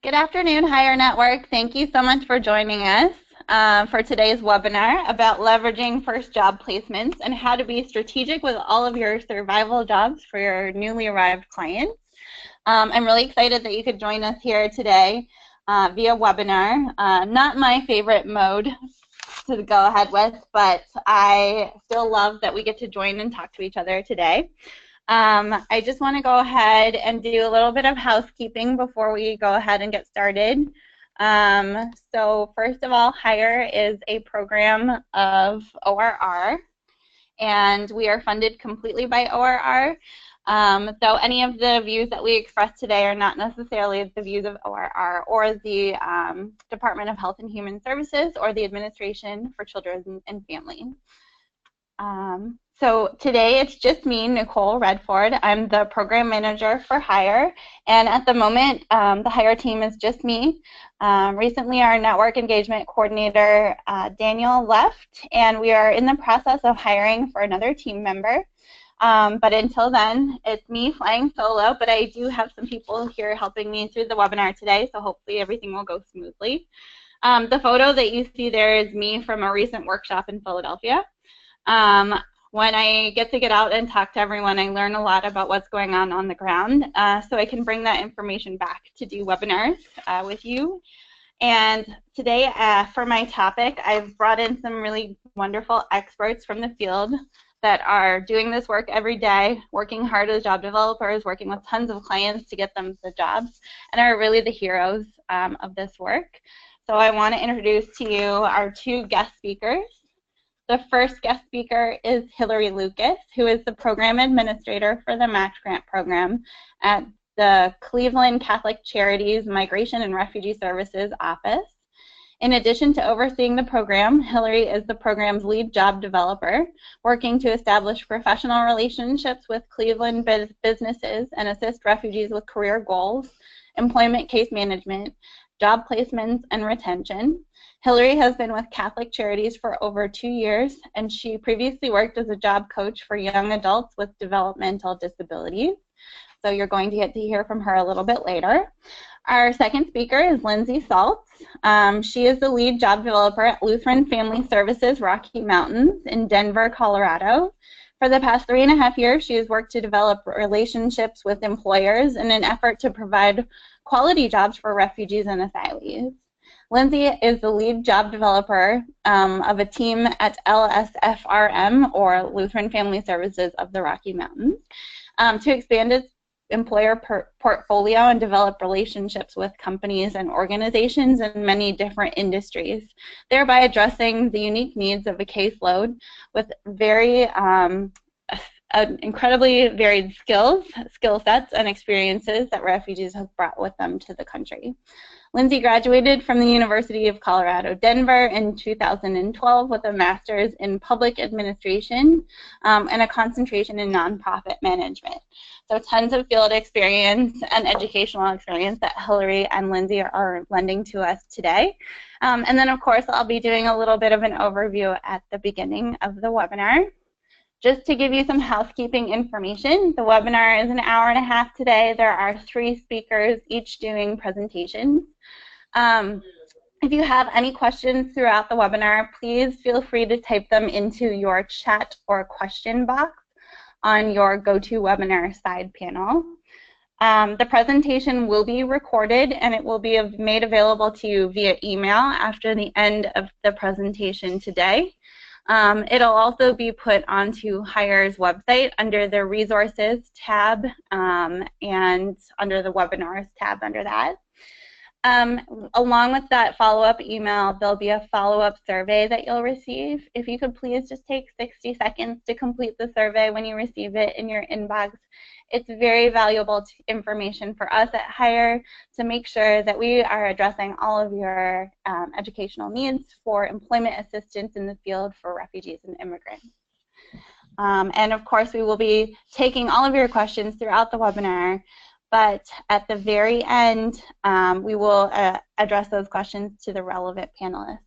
Good afternoon, Hire Network. Thank you so much for joining us for today's webinar about leveraging first job placements and how to be strategic with all of your survival jobs for your newly arrived clients. I'm really excited that you could join us here today via webinar. Not my favorite mode to go ahead with, but I still love that we get to join and talk to each other today. I just want to go ahead and do a little bit of housekeeping before we go ahead and get started. So first of all, Hire is a program of ORR, and we are funded completely by ORR. So any of the views that we express today are not necessarily the views of ORR or the Department of Health and Human Services or the Administration for Children and Families. So today it's just me, Nicole Redford. I'm the program manager for Hire, and at the moment the Hire team is just me. Recently our network engagement coordinator Daniel left, and we are in the process of hiring for another team member. But until then, it's me flying solo, but I do have some people here helping me through the webinar today, so hopefully everything will go smoothly. The photo that you see there is me from a recent workshop in Philadelphia. When I get out and talk to everyone, I learn a lot about what's going on the ground, so I can bring that information back to do webinars with you. And today, for my topic, I've brought in some really wonderful experts from the field that are doing this work every day, working hard as job developers, working with tons of clients to get them the jobs, and are really the heroes of this work. So I want to introduce to you our two guest speakers. The first guest speaker is Hillary Lucas, who is the program administrator for the Match Grant Program at the Cleveland Catholic Charities Migration and Refugee Services Office. In addition to overseeing the program, Hillary is the program's lead job developer, working to establish professional relationships with Cleveland businesses and assist refugees with career goals, employment case management, job placements, and retention. Hillary has been with Catholic Charities for over 2 years, and she previously worked as a job coach for young adults with developmental disabilities. So you're going to get to hear from her a little bit later. Our second speaker is Lindsay Saltz. She is the lead job developer at Lutheran Family Services Rocky Mountains in Denver, Colorado. For the past 3.5 years, she has worked to develop relationships with employers in an effort to provide quality jobs for refugees and asylees. Lindsay is the lead job developer of a team at LSFRM, or Lutheran Family Services of the Rocky Mountains, to expand its employer portfolio and develop relationships with companies and organizations in many different industries, thereby addressing the unique needs of a caseload with very incredibly varied skill sets and experiences that refugees have brought with them to the country. Lindsay graduated from the University of Colorado, Denver in 2012 with a master's in public administration and a concentration in nonprofit management. So tons of field experience and educational experience that Hillary and Lindsay are lending to us today. And then, of course, I'll be doing a little bit of an overview at the beginning of the webinar. Just to give you some housekeeping information, the webinar is an hour-and-a-half today. There are 3 speakers, each doing presentations. If you have any questions throughout the webinar, please feel free to type them into your chat or question box on your GoToWebinar side panel. The presentation will be recorded and it will be made available to you via email after the end of the presentation today. It'll also be put onto Hire's website under the Resources tab and under the Webinars tab under that. Along with that follow-up email, there'll be a follow-up survey that you'll receive. If you could please just take 60 seconds to complete the survey when you receive it in your inbox. It's very valuable information for us at Hire to make sure that we are addressing all of your educational needs for employment assistance in the field for refugees and immigrants. And of course, we will be taking all of your questions throughout the webinar, but at the very end, we will address those questions to the relevant panelists.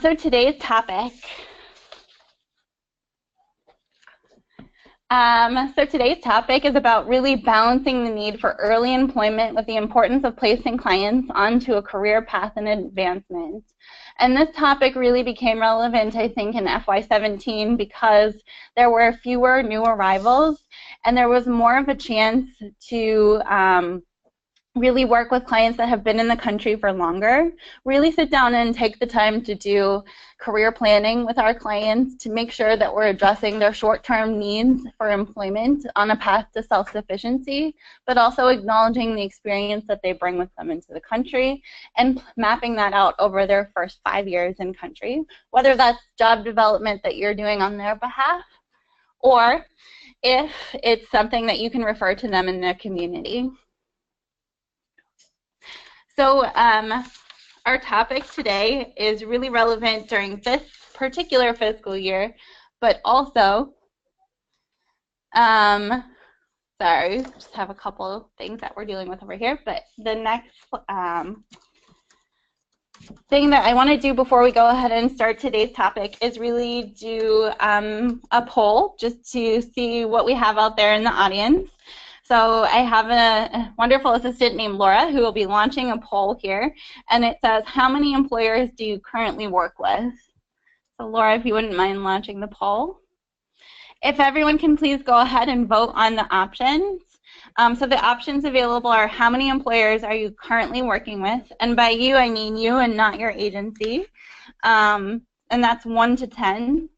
So today's topic So today's topic is about really balancing the need for early employment with the importance of placing clients onto a career path and advancement. And this topic really became relevant, I think, in FY17 because there were fewer new arrivals and there was more of a chance to really work with clients that have been in the country for longer, really sit down and take the time to do career planning with our clients to make sure that we're addressing their short-term needs for employment on a path to self-sufficiency, but also acknowledging the experience that they bring with them into the country and mapping that out over their first 5 years in country, whether that's job development that you're doing on their behalf or if it's something that you can refer to them in their community. So our topic today is really relevant during this particular fiscal year, but also, sorry, just have a couple of things that we're dealing with over here, but the next thing that I want to do before we go ahead and start today's topic is really do a poll just to see what we have out there in the audience. So I have a wonderful assistant named Laura who will be launching a poll here, and it says, how many employers do you currently work with? So Laura, if you wouldn't mind launching the poll. If everyone can please go ahead and vote on the options. So the options available are how many employers are you currently working with, and by you I mean you and not your agency, and that's 1 to 10,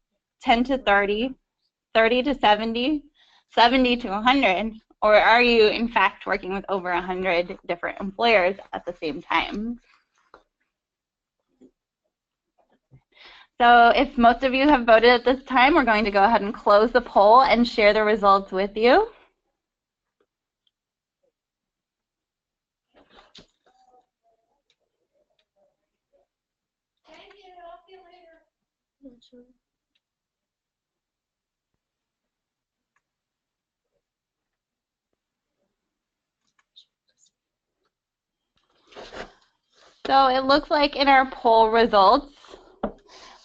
10 to 30, 30 to 70, 70 to 100. Or are you, in fact, working with over 100 different employers at the same time? So if most of you have voted at this time, we're going to go ahead and close the poll and share the results with you. Thank you. I'll see you later. So it looks like in our poll results,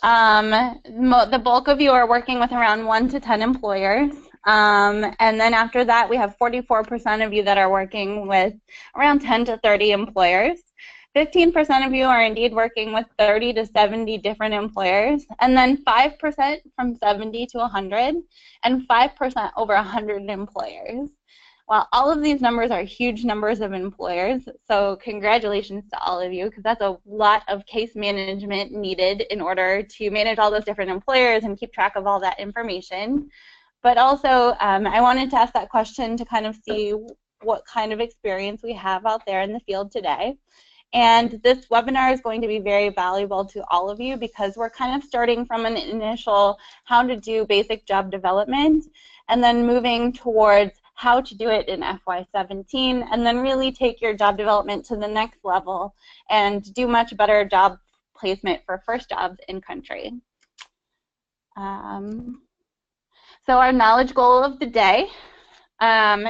the bulk of you are working with around 1 to 10 employers. And then after that, we have 44% of you that are working with around 10 to 30 employers. 15% of you are indeed working with 30 to 70 different employers, and then 5% from 70 to 100, and 5% over 100 employers. Well, all of these numbers are huge numbers of employers, so congratulations to all of you, because that's a lot of case management needed in order to manage all those different employers and keep track of all that information. But also, I wanted to ask that question to kind of see what kind of experience we have out there in the field today. And this webinar is going to be very valuable to all of you because we're kind of starting from an initial how to do basic job development and then moving towards how to do it in FY17 and then really take your job development to the next level and do much better job placement for first jobs in country. So our knowledge goal of the day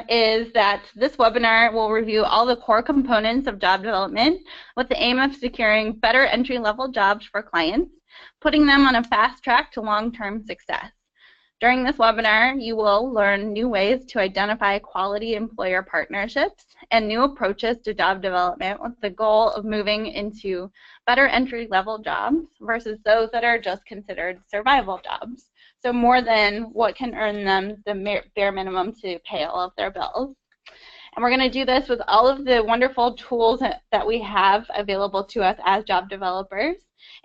is that this webinar will review all the core components of job development with the aim of securing better entry-level jobs for clients, putting them on a fast track to long-term success. During this webinar, you will learn new ways to identify quality employer partnerships and new approaches to job development with the goal of moving into better entry-level jobs versus those that are just considered survival jobs. So more than what can earn them the bare minimum to pay all of their bills. And we're going to do this with all of the wonderful tools that we have available to us as job developers.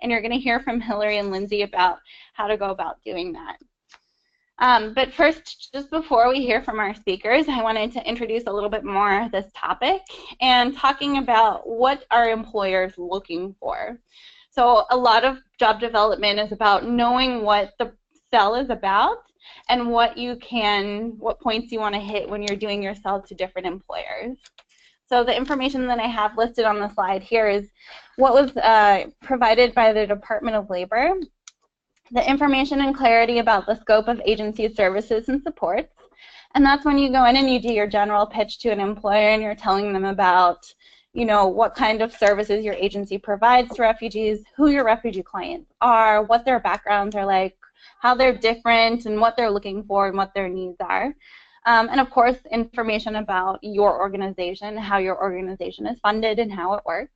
And you're going to hear from Hillary and Lindsay about how to go about doing that. But first, just before we hear from our speakers, I wanted to introduce a little bit more this topic and talking about what are employers looking for. So a lot of job development is about knowing what the sell is about and what points you want to hit when you're doing your sell to different employers. So the information that I have listed on the slide here is what was provided by the Department of Labor, the information and clarity about the scope of agency services and supports, and that's when you go in and you do your general pitch to an employer and you're telling them about, you know, what kind of services your agency provides to refugees, who your refugee clients are, what their backgrounds are like, how they're different and what they're looking for and what their needs are. And of course, information about your organization, how your organization is funded and how it works.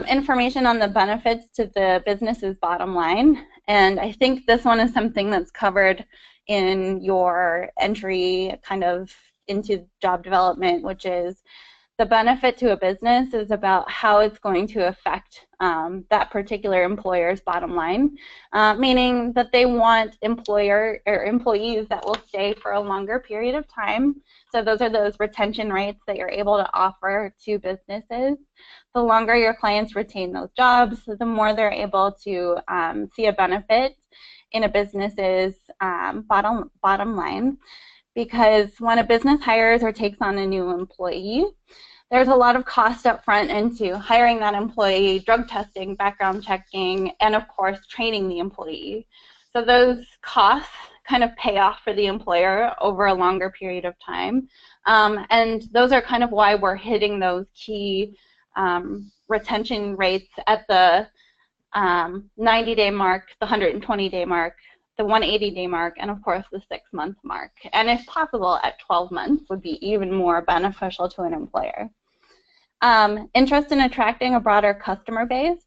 Information on the benefits to the business's bottom line. And I think this one is something that's covered in your entry kind of into job development, which is the benefit to a business is about how it's going to affect that particular employer's bottom line, meaning that they want employees that will stay for a longer period of time. So those are those retention rates that you're able to offer to businesses. The longer your clients retain those jobs, the more they're able to see a benefit in a business's bottom line. Because when a business hires or takes on a new employee, there's a lot of cost up front into hiring that employee, drug testing, background checking, and of course training the employee. So those costs kind of pay off for the employer over a longer period of time. And those are kind of why we're hitting those key retention rates at the 90-day mark, the 120-day mark, the 180-day mark, and of course the 6-month mark. And if possible, at 12 months would be even more beneficial to an employer. Interest in attracting a broader customer base,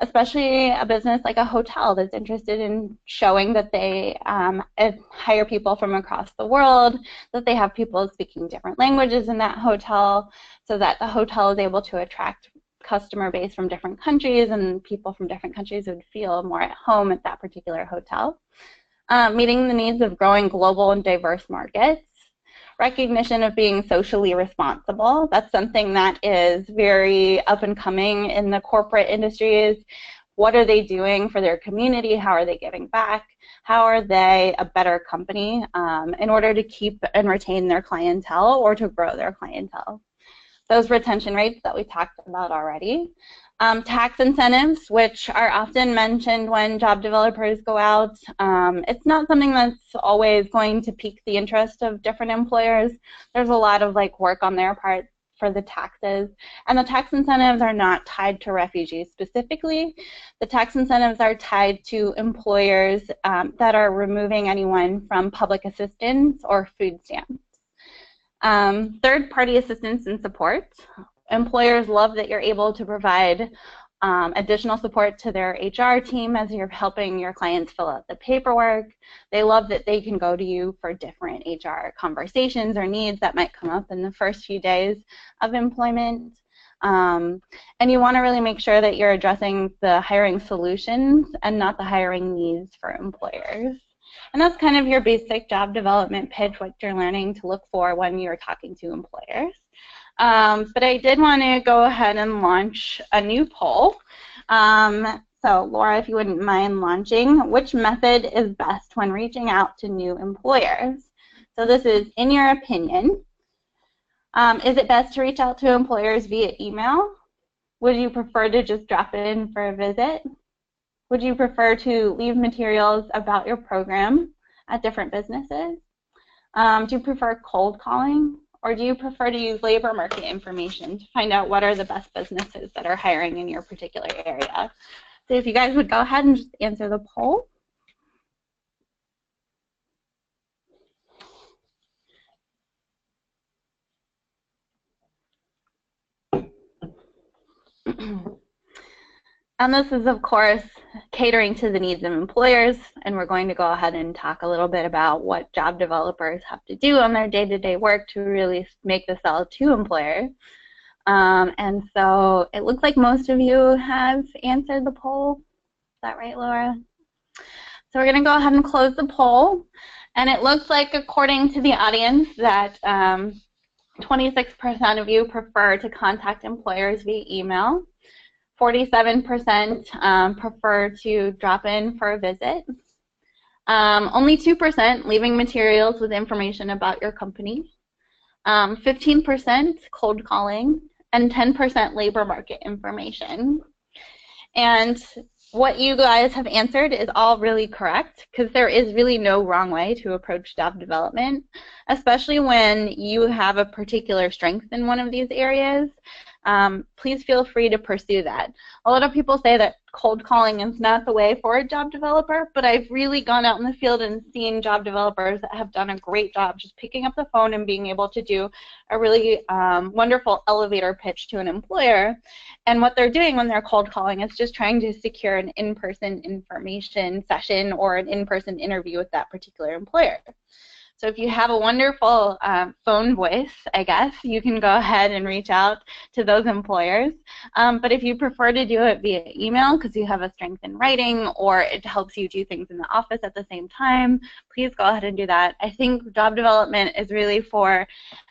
especially a business like a hotel that's interested in showing that they hire people from across the world, that they have people speaking different languages in that hotel, so that the hotel is able to attract customer base from different countries, and people from different countries would feel more at home at that particular hotel. Meeting the needs of growing global and diverse markets. Recognition of being socially responsible. That's something that is very up and coming in the corporate industries. What are they doing for their community? How are they giving back? How are they a better company in order to keep and retain their clientele or to grow their clientele? Those retention rates that we talked about already. Tax incentives, which are often mentioned when job developers go out. It's not something that's always going to pique the interest of different employers. There's a lot of work on their part for the taxes, and the tax incentives are not tied to refugees specifically. The tax incentives are tied to employers that are removing anyone from public assistance or food stamps. Third-party assistance and support. Employers love that you're able to provide additional support to their HR team as you're helping your clients fill out the paperwork. They love that they can go to you for different HR conversations or needs that might come up in the first few days of employment. And you want to really make sure that you're addressing the hiring solutions and not the hiring needs for employers. And that's kind of your basic job development pitch, what you're learning to look for when you're talking to employers. But I did want to go ahead and launch a new poll. So Laura, if you wouldn't mind launching, which method is best when reaching out to new employers? So this is, in your opinion, is it best to reach out to employers via email? Would you prefer to just drop in for a visit? Would you prefer to leave materials about your program at different businesses? Do you prefer cold calling? Or do you prefer to use labor market information to find out what are the best businesses that are hiring in your particular area? So if you guys would go ahead and just answer the poll. And this is, of course, catering to the needs of employers, and we're going to go ahead and talk a little bit about what job developers have to do on their day-to-day work to really make the sell to employers. And so it looks like most of you have answered the poll. Is that right, Laura? So we're going to go ahead and close the poll, and it looks like, according to the audience, that 26% of you prefer to contact employers via email. 47% prefer to drop in for a visit. Only 2% leaving materials with information about your company. 15% cold calling, and 10% labor market information. And what you guys have answered is all really correct, because there is really no wrong way to approach job development, especially when you have a particular strength in one of these areas. please feel free to pursue that. A lot of people say that cold calling is not the way for a job developer, but I've really gone out in the field and seen job developers that have done a great job just picking up the phone and being able to do a really wonderful elevator pitch to an employer. And what they're doing when they're cold calling is just trying to secure an in-person information session or an in-person interview with that particular employer. So if you have a wonderful phone voice, I guess, you can go ahead and reach out to those employers. But if you prefer to do it via email because you have a strength in writing or it helps you do things in the office at the same time, please go ahead and do that. I think job development is really for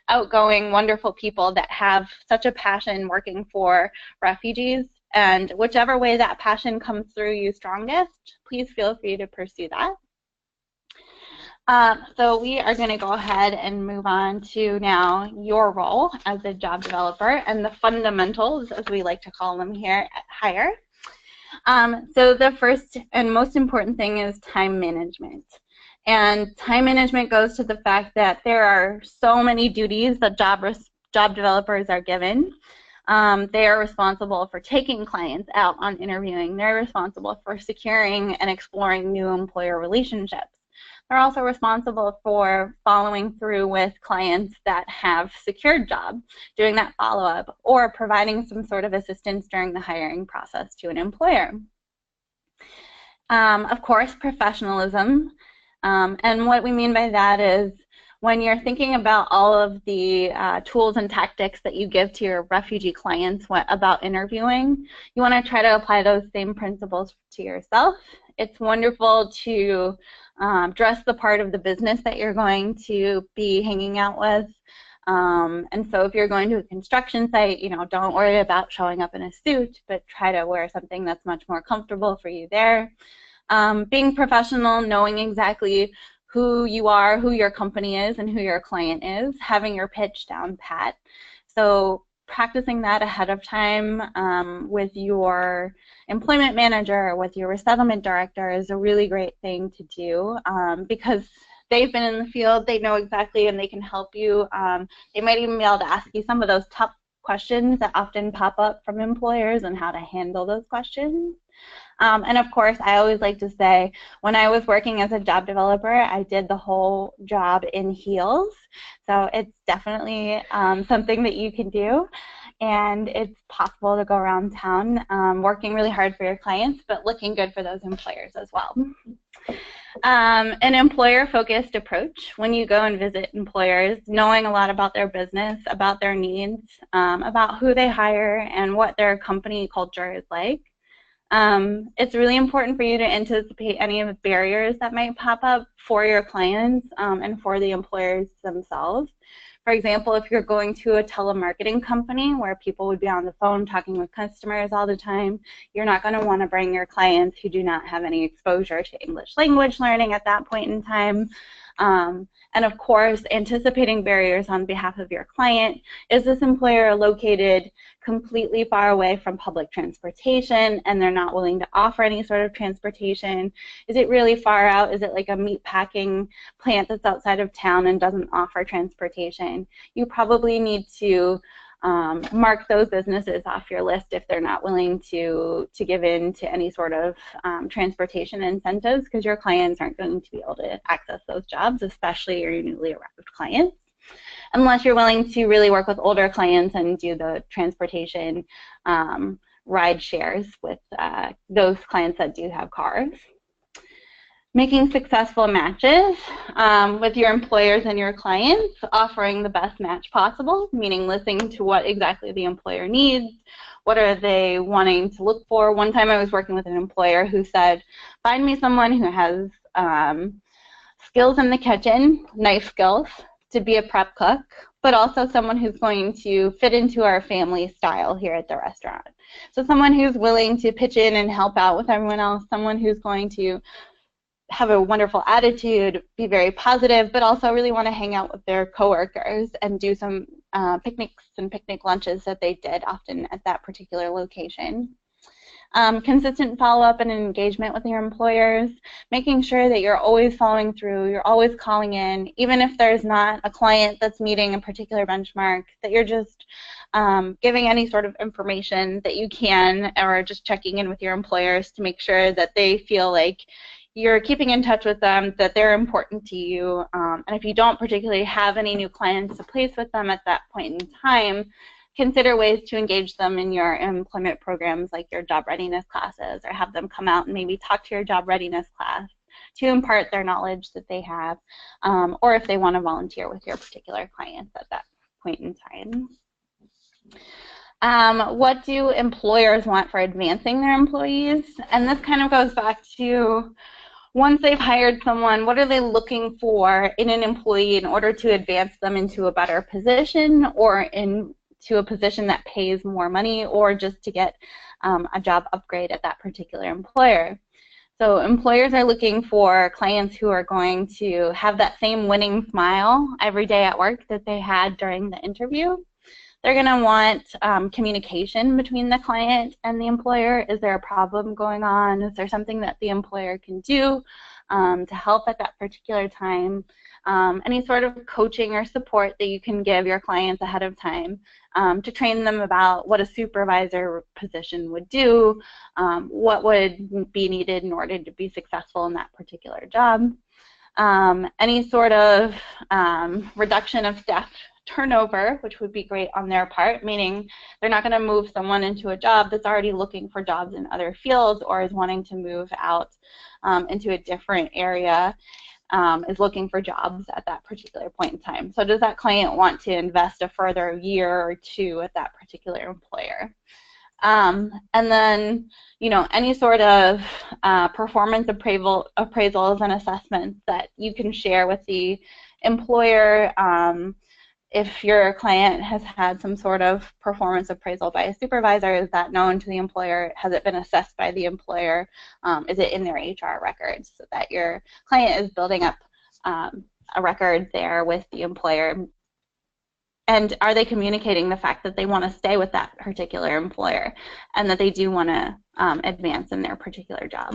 outgoing, wonderful people that have such a passion working for refugees. And whichever way that passion comes through you strongest, please feel free to pursue that. So we are going to go ahead and move on to now your role as a job developer and the fundamentals, as we like to call them here at Hire. So the first and most important thing is time management. And time management goes to the fact that there are so many duties that job developers are given. They are responsible for taking clients out on interviewing. They're responsible for securing and exploring new employer relationships. They're also responsible for following through with clients that have secured jobs, doing that follow-up, or providing some sort of assistance during the hiring process to an employer. Of course, professionalism. And what we mean by that is when you're thinking about all of the tools and tactics that you give to your refugee clients about interviewing, you want to try to apply those same principles to yourself. It's wonderful to dress the part of the business that you're going to be hanging out with. And so if you're going to a construction site, don't worry about showing up in a suit, but try to wear something that's much more comfortable for you there. Being professional, knowing exactly who you are, who your company is, and who your client is, having your pitch down pat. So practicing that ahead of time with your employment manager or with your resettlement director is a really great thing to do because they've been in the field, they know exactly, and they can help you. They might even be able to ask you some of those tough questions that often pop up from employers and how to handle those questions. And of course, I always like to say, when I was working as a job developer, I did the whole job in heels. So it's definitely something that you can do. And it's possible to go around town working really hard for your clients, but looking good for those employers as well. An employer-focused approach, when you go and visit employers, knowing a lot about their business, about their needs, about who they hire, and what their company culture is like. It's really important for you to anticipate any of the barriers that might pop up for your clients and for the employers themselves. For example, if you're going to a telemarketing company where people would be on the phone talking with customers all the time, you're not going to want to bring your clients who do not have any exposure to English language learning at that point in time. And of course, anticipating barriers on behalf of your client. Is this employer located completely far away from public transportation and they're not willing to offer any sort of transportation? Is it really far out? Is it like a meat packing plant that's outside of town and doesn't offer transportation? You probably need to mark those businesses off your list if they're not willing to give in to any sort of transportation incentives, because your clients aren't going to be able to access those jobs, especially your newly arrived clients, unless you're willing to really work with older clients and do the transportation ride shares with those clients that do have cars. Making successful matches with your employers and your clients, offering the best match possible, meaning listening to what exactly the employer needs, what are they wanting to look for. One time I was working with an employer who said, find me someone who has skills in the kitchen, knife skills, to be a prep cook, but also someone who's going to fit into our family style here at the restaurant. So someone who's willing to pitch in and help out with everyone else, someone who's going to have a wonderful attitude, be very positive, but also really want to hang out with their coworkers and do some picnics and picnic lunches that they did often at that particular location. Consistent follow-up and engagement with your employers, making sure that you're always following through, you're always calling in, even if there's not a client that's meeting a particular benchmark, that you're just giving any sort of information that you can, or just checking in with your employers to make sure that they feel like you're keeping in touch with them, that they're important to you. And if you don't particularly have any new clients to place with them at that point in time, consider ways to engage them in your employment programs like your job readiness classes, or have them come out and maybe talk to your job readiness class to impart their knowledge that they have, or if they want to volunteer with your particular clients at that point in time. What do employers want for advancing their employees? And this kind of goes back to, once they've hired someone, what are they looking for in an employee in order to advance them into a better position, or into a position that pays more money, or just to get a job upgrade at that particular employer? So employers are looking for clients who are going to have that same winning smile every day at work that they had during the interview. They're going to want communication between the client and the employer. Is there a problem going on? Is there something that the employer can do to help at that particular time? Any sort of coaching or support that you can give your clients ahead of time to train them about what a supervisor position would do, what would be needed in order to be successful in that particular job. Any sort of reduction of staff turnover, which would be great on their part, meaning they're not going to move someone into a job that's already looking for jobs in other fields, or is wanting to move out into a different area, is looking for jobs at that particular point in time. So does that client want to invest a further year or two at that particular employer? And then, any sort of performance appraisals and assessments that you can share with the employer. If your client has had some sort of performance appraisal by a supervisor, is that known to the employer? Has it been assessed by the employer? Is it in their HR records, so that your client is building up a record there with the employer? And are they communicating the fact that they want to stay with that particular employer, and that they do want to advance in their particular job?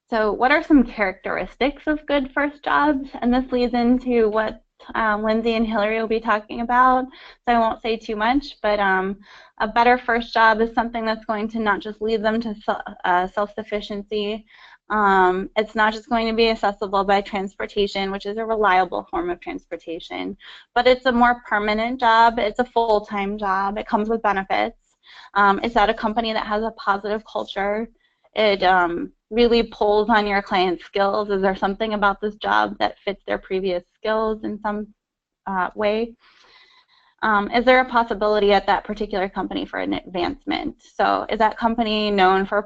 So what are some characteristics of good first jobs? And this leads into what Lindsay and Hillary will be talking about, so I won't say too much, but a better first job is something that's going to not just lead them to self-sufficiency. It's not just going to be accessible by transportation, which is a reliable form of transportation, but it's a more permanent job. It's a full-time job. It comes with benefits. It's at a company that has a positive culture. It really pulls on your client's skills. Is there something about this job that fits their previous skills in some way? Is there a possibility at that particular company for an advancement? So is that company known for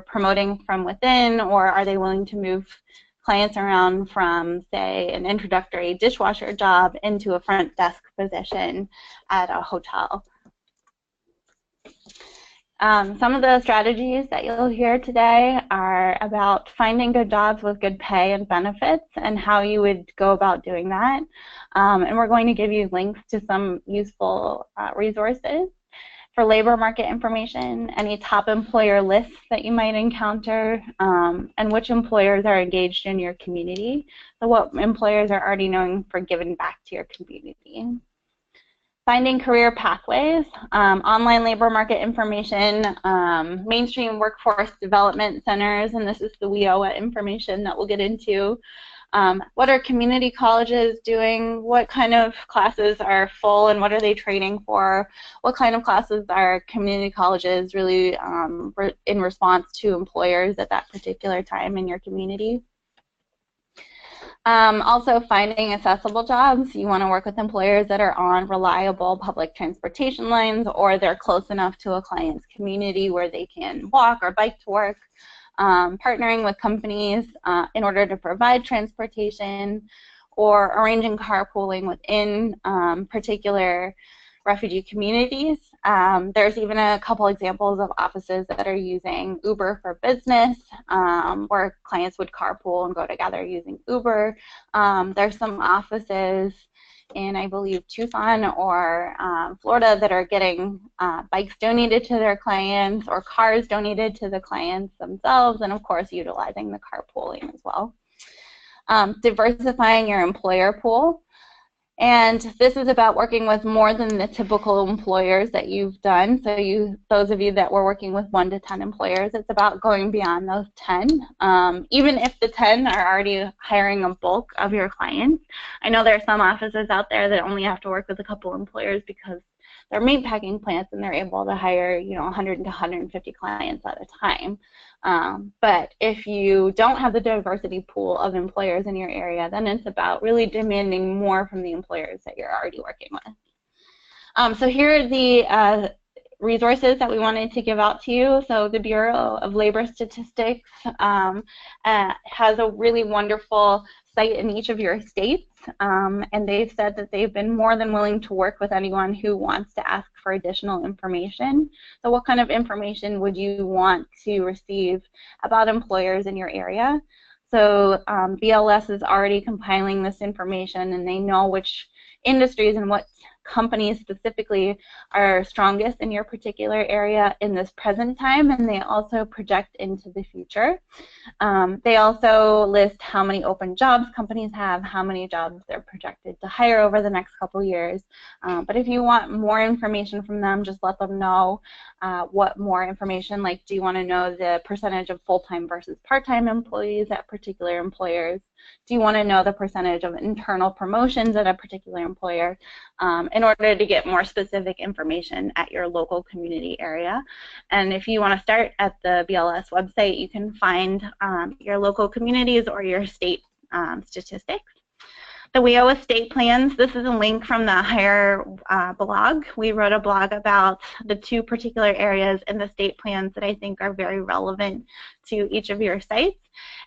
promoting from within, or are they willing to move clients around from, say, an introductory dishwasher job into a front desk position at a hotel? Some of the strategies that you'll hear today are about finding good jobs with good pay and benefits, and how you would go about doing that. And we're going to give you links to some useful resources for labor market information, any top employer lists that you might encounter, and which employers are engaged in your community. So what employers are already known for giving back to your community. Finding career pathways, online labor market information, mainstream workforce development centers, and this is the WIOA information that we'll get into. What are community colleges doing? What kind of classes are full, and what are they training for? What kind of classes are community colleges really in response to employers at that particular time in your community? Also, finding accessible jobs. You want to work with employers that are on reliable public transportation lines, or they're close enough to a client's community where they can walk or bike to work. Partnering with companies in order to provide transportation, or arranging carpooling within particular refugee communities. There's even a couple examples of offices that are using Uber for Business, where clients would carpool and go together using Uber. There's some offices in, I believe, Tucson or Florida that are getting bikes donated to their clients, or cars donated to the clients themselves, and of course utilizing the carpooling as well. Diversifying your employer pool. And this is about working with more than the typical employers that you've done. So those of you that were working with 1 to 10 employers, it's about going beyond those 10. Even if the 10 are already hiring a bulk of your clients. I know there are some offices out there that only have to work with a couple employers because they're meat packing plants and they're able to hire 100 to 150 clients at a time. But if you don't have the diversity pool of employers in your area, then it's about really demanding more from the employers that you're already working with. So here are the resources that we wanted to give out to you. So the Bureau of Labor Statistics has a really wonderful site in each of your states, and they've said that they've been more than willing to work with anyone who wants to ask for additional information. So what kind of information would you want to receive about employers in your area? So BLS is already compiling this information, and they know which industries and what companies specifically are strongest in your particular area in this present time, and they also project into the future. They also list how many open jobs companies have, how many jobs they're projected to hire over the next couple years. But if you want more information from them, just let them know what more information, like do you want to know the percentage of full-time versus part-time employees at particular employers? Do you want to know the percentage of internal promotions at a particular employer in order to get more specific information at your local community area? And if you want to start at the BLS website, you can find your local communities or your state statistics. The WIOA state plans, this is a link from the Hire blog. We wrote a blog about the 2 particular areas in the state plans that I think are very relevant to each of your sites.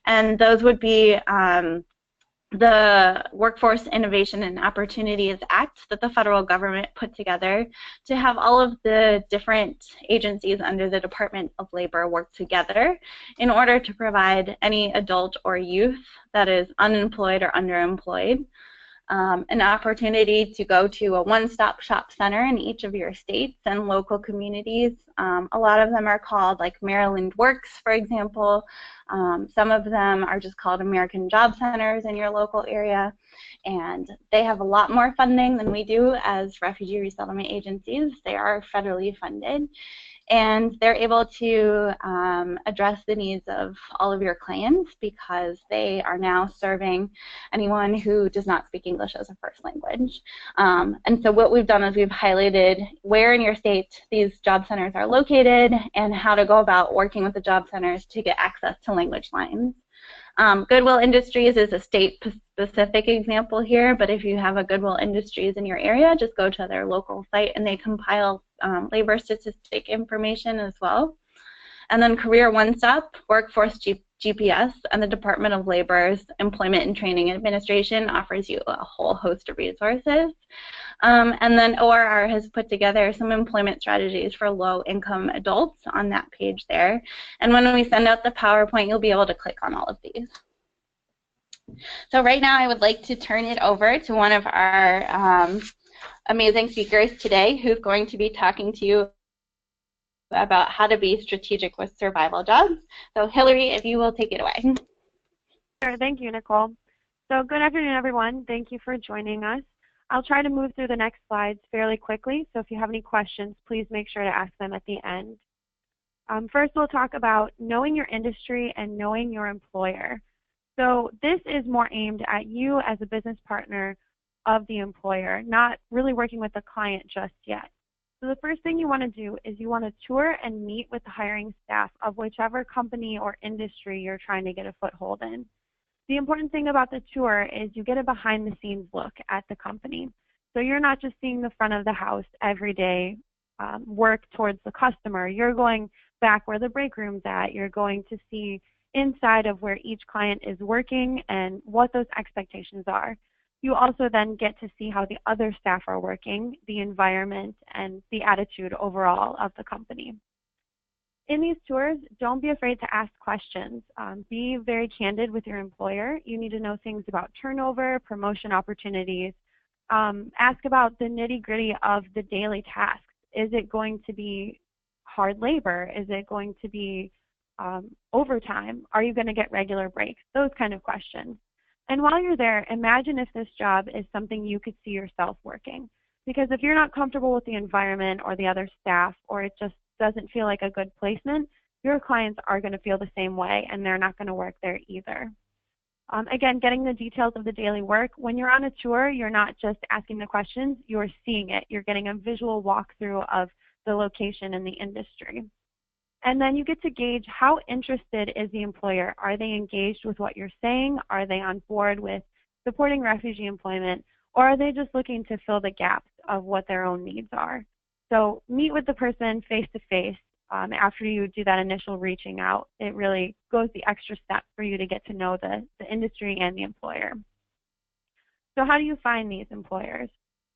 And those would be the Workforce Innovation and Opportunities Act that the federal government put together to have all of the different agencies under the Department of Labor work together in order to provide any adult or youth that is unemployed or underemployed an opportunity to go to a one-stop shop center in each of your states and local communities. A lot of them are called like Maryland Works, for example. Some of them are just called American Job Centers in your local area, and they have a lot more funding than we do as refugee resettlement agencies. They are federally funded, and they're able to address the needs of all of your clients because they are now serving anyone who does not speak English as a first language. And so what we've done is we've highlighted where in your state these job centers are located and how to go about working with the job centers to get access to language lines. Goodwill Industries is a state-specific example here, but if you have a Goodwill Industries in your area, just go to their local site and they compile labor statistic information as well. And then Career One Stop, Workforce GPS, and the Department of Labor's Employment and Training Administration offers you a whole host of resources. And then ORR has put together some employment strategies for low-income adults on that page there. And when we send out the PowerPoint, you'll be able to click on all of these. So right now I would like to turn it over to one of our amazing speakers today who's going to be talking to you about how to be strategic with survival jobs. So Hillary, if you will take it away. Sure, thank you, Nicole. So good afternoon, everyone. Thank you for joining us. I'll try to move through the next slides fairly quickly, so if you have any questions, please make sure to ask them at the end. First, we'll talk about knowing your industry and knowing your employer. So this is more aimed at you as a business partner of the employer, not really working with the client just yet. So the first thing you want to do is you want to tour and meet with the hiring staff of whichever company or industry you're trying to get a foothold in. The important thing about the tour is you get a behind-the-scenes look at the company. So you're not just seeing the front of the house every day work towards the customer. You're going back where the break room's at. You're going to see inside of where each client is working and what those expectations are. You also then get to see how the other staff are working, the environment, and the attitude overall of the company. In these tours, don't be afraid to ask questions. Be very candid with your employer. You need to know things about turnover, promotion opportunities. Ask about the nitty-gritty of the daily tasks. Is it going to be hard labor? Is it going to be overtime? Are you going to get regular breaks? Those kind of questions. And while you're there, imagine if this job is something you could see yourself working. Because if you're not comfortable with the environment or the other staff, or it just doesn't feel like a good placement, your clients are going to feel the same way, and they're not going to work there either. Again, getting the details of the daily work. When you're on a tour, you're not just asking the questions, you're seeing it. You're getting a visual walkthrough of the location and the industry. And then you get to gauge how interested is the employer. Are they engaged with what you're saying? Are they on board with supporting refugee employment? Or are they just looking to fill the gaps of what their own needs are? So meet with the person face to face. After you do that initial reaching out, it really goes the extra step for you to get to know the industry and the employer. So how do you find these employers?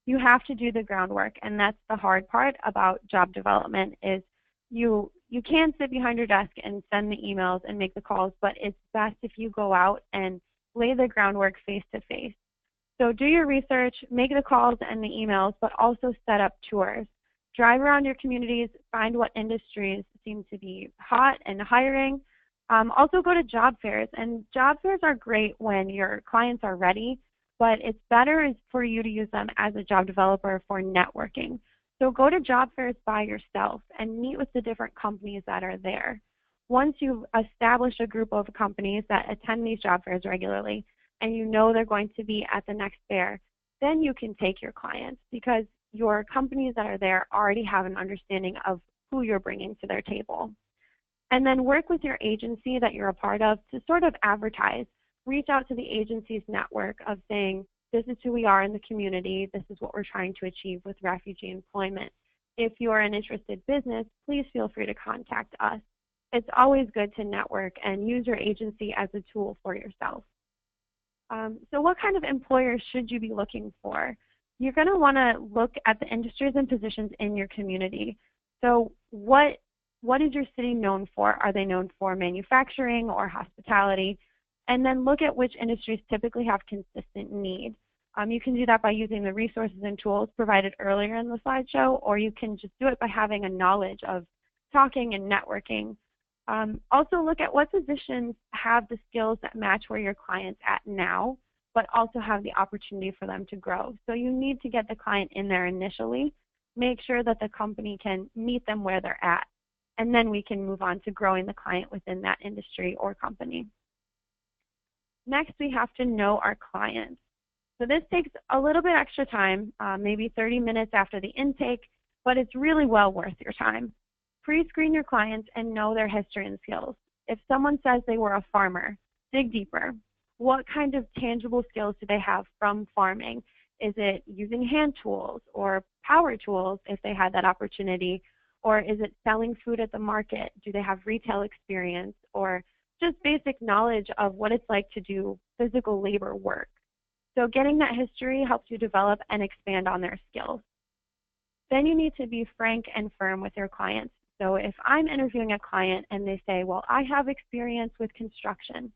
You have to do the groundwork, and that's the hard part about job development is you can sit behind your desk and send the emails and make the calls, but it's best if you go out and lay the groundwork face to face. So do your research, make the calls and the emails, but also set up tours. Drive around your communities, find what industries seem to be hot and hiring. Also go to job fairs, and job fairs are great when your clients are ready, but it's better for you to use them as a job developer for networking. So go to job fairs by yourself and meet with the different companies that are there. Once you've established a group of companies that attend these job fairs regularly, and you know they're going to be at the next fair, then you can take your clients because your companies that are there already have an understanding of who you're bringing to their table. And then work with your agency that you're a part of to sort of advertise. Reach out to the agency's network of saying, this is who we are in the community, this is what we're trying to achieve with refugee employment. If you're an interested business, please feel free to contact us. It's always good to network and use your agency as a tool for yourself. So what kind of employers should you be looking for? You're going to want to look at the industries and positions in your community. So what is your city known for? Are they known for manufacturing or hospitality? And then look at which industries typically have consistent need. You can do that by using the resources and tools provided earlier in the slideshow, or you can just do it by having a knowledge of talking and networking. Also look at what positions have the skills that match where your client's at now, but also have the opportunity for them to grow. So you need to get the client in there initially, make sure that the company can meet them where they're at, and then we can move on to growing the client within that industry or company. Next, we have to know our clients. So this takes a little bit extra time, maybe 30 minutes after the intake, but it's really well worth your time. Pre-screen your clients and know their history and skills. If someone says they were a farmer, dig deeper. What kind of tangible skills do they have from farming? Is it using hand tools or power tools if they had that opportunity? Or is it selling food at the market? Do they have retail experience or just basic knowledge of what it's like to do physical labor work? So getting that history helps you develop and expand on their skills. Then you need to be frank and firm with your clients. So if I'm interviewing a client and they say, well, I have experience with construction,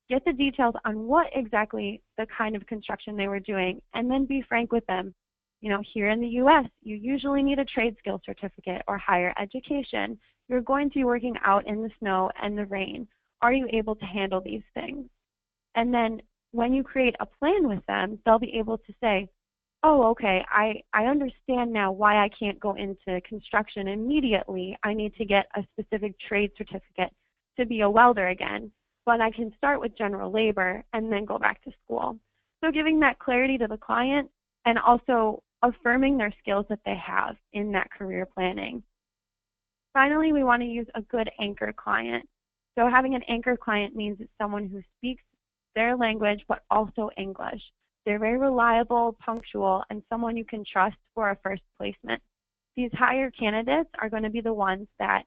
get the details on what exactly the kind of construction they were doing, and then be frank with them. You know, here in the US, you usually need a trade skill certificate or higher education. You're going to be working out in the snow and the rain. Are you able to handle these things? And then when you create a plan with them, they'll be able to say, oh, okay, I understand now why I can't go into construction immediately. I need to get a specific trade certificate to be a welder again, but I can start with general labor and then go back to school. So giving that clarity to the client and also affirming their skills that they have in that career planning. Finally, we want to use a good anchor client. So having an anchor client means it's someone who speaks their language but also English. They're very reliable, punctual, and someone you can trust for a first placement. These higher candidates are going to be the ones that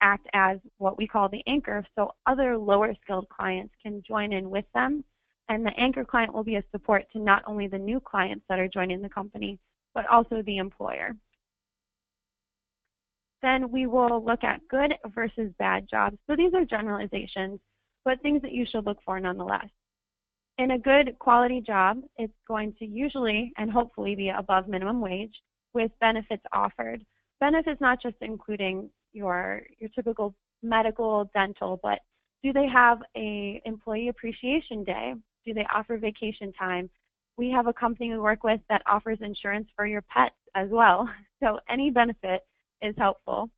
act as what we call the anchor, so other lower skilled clients can join in with them, and the anchor client will be a support to not only the new clients that are joining the company, but also the employer. Then we will look at good versus bad jobs. So these are generalizations, but things that you should look for nonetheless. In a good quality job, it's going to usually and hopefully be above minimum wage with benefits offered. Benefits not just including your typical medical, dental, but do they have an employee appreciation day? Do they offer vacation time? We have a company we work with that offers insurance for your pets as well. So any benefit is helpful.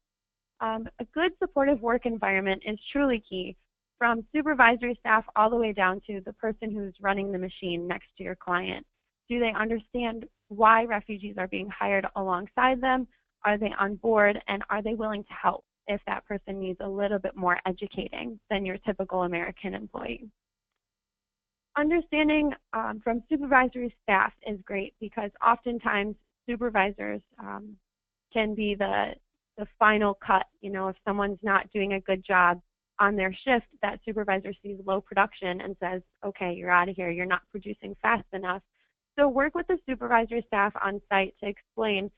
A good supportive work environment is truly key, from supervisory staff all the way down to the person who's running the machine next to your client. Do they understand why refugees are being hired alongside them? Are they on board, and are they willing to help if that person needs a little bit more educating than your typical American employee? Understanding from supervisory staff is great, because oftentimes supervisors can be the final cut. You know, if someone's not doing a good job on their shift, that supervisor sees low production and says, okay, you're out of here, you're not producing fast enough. So work with the supervisory staff on site to explain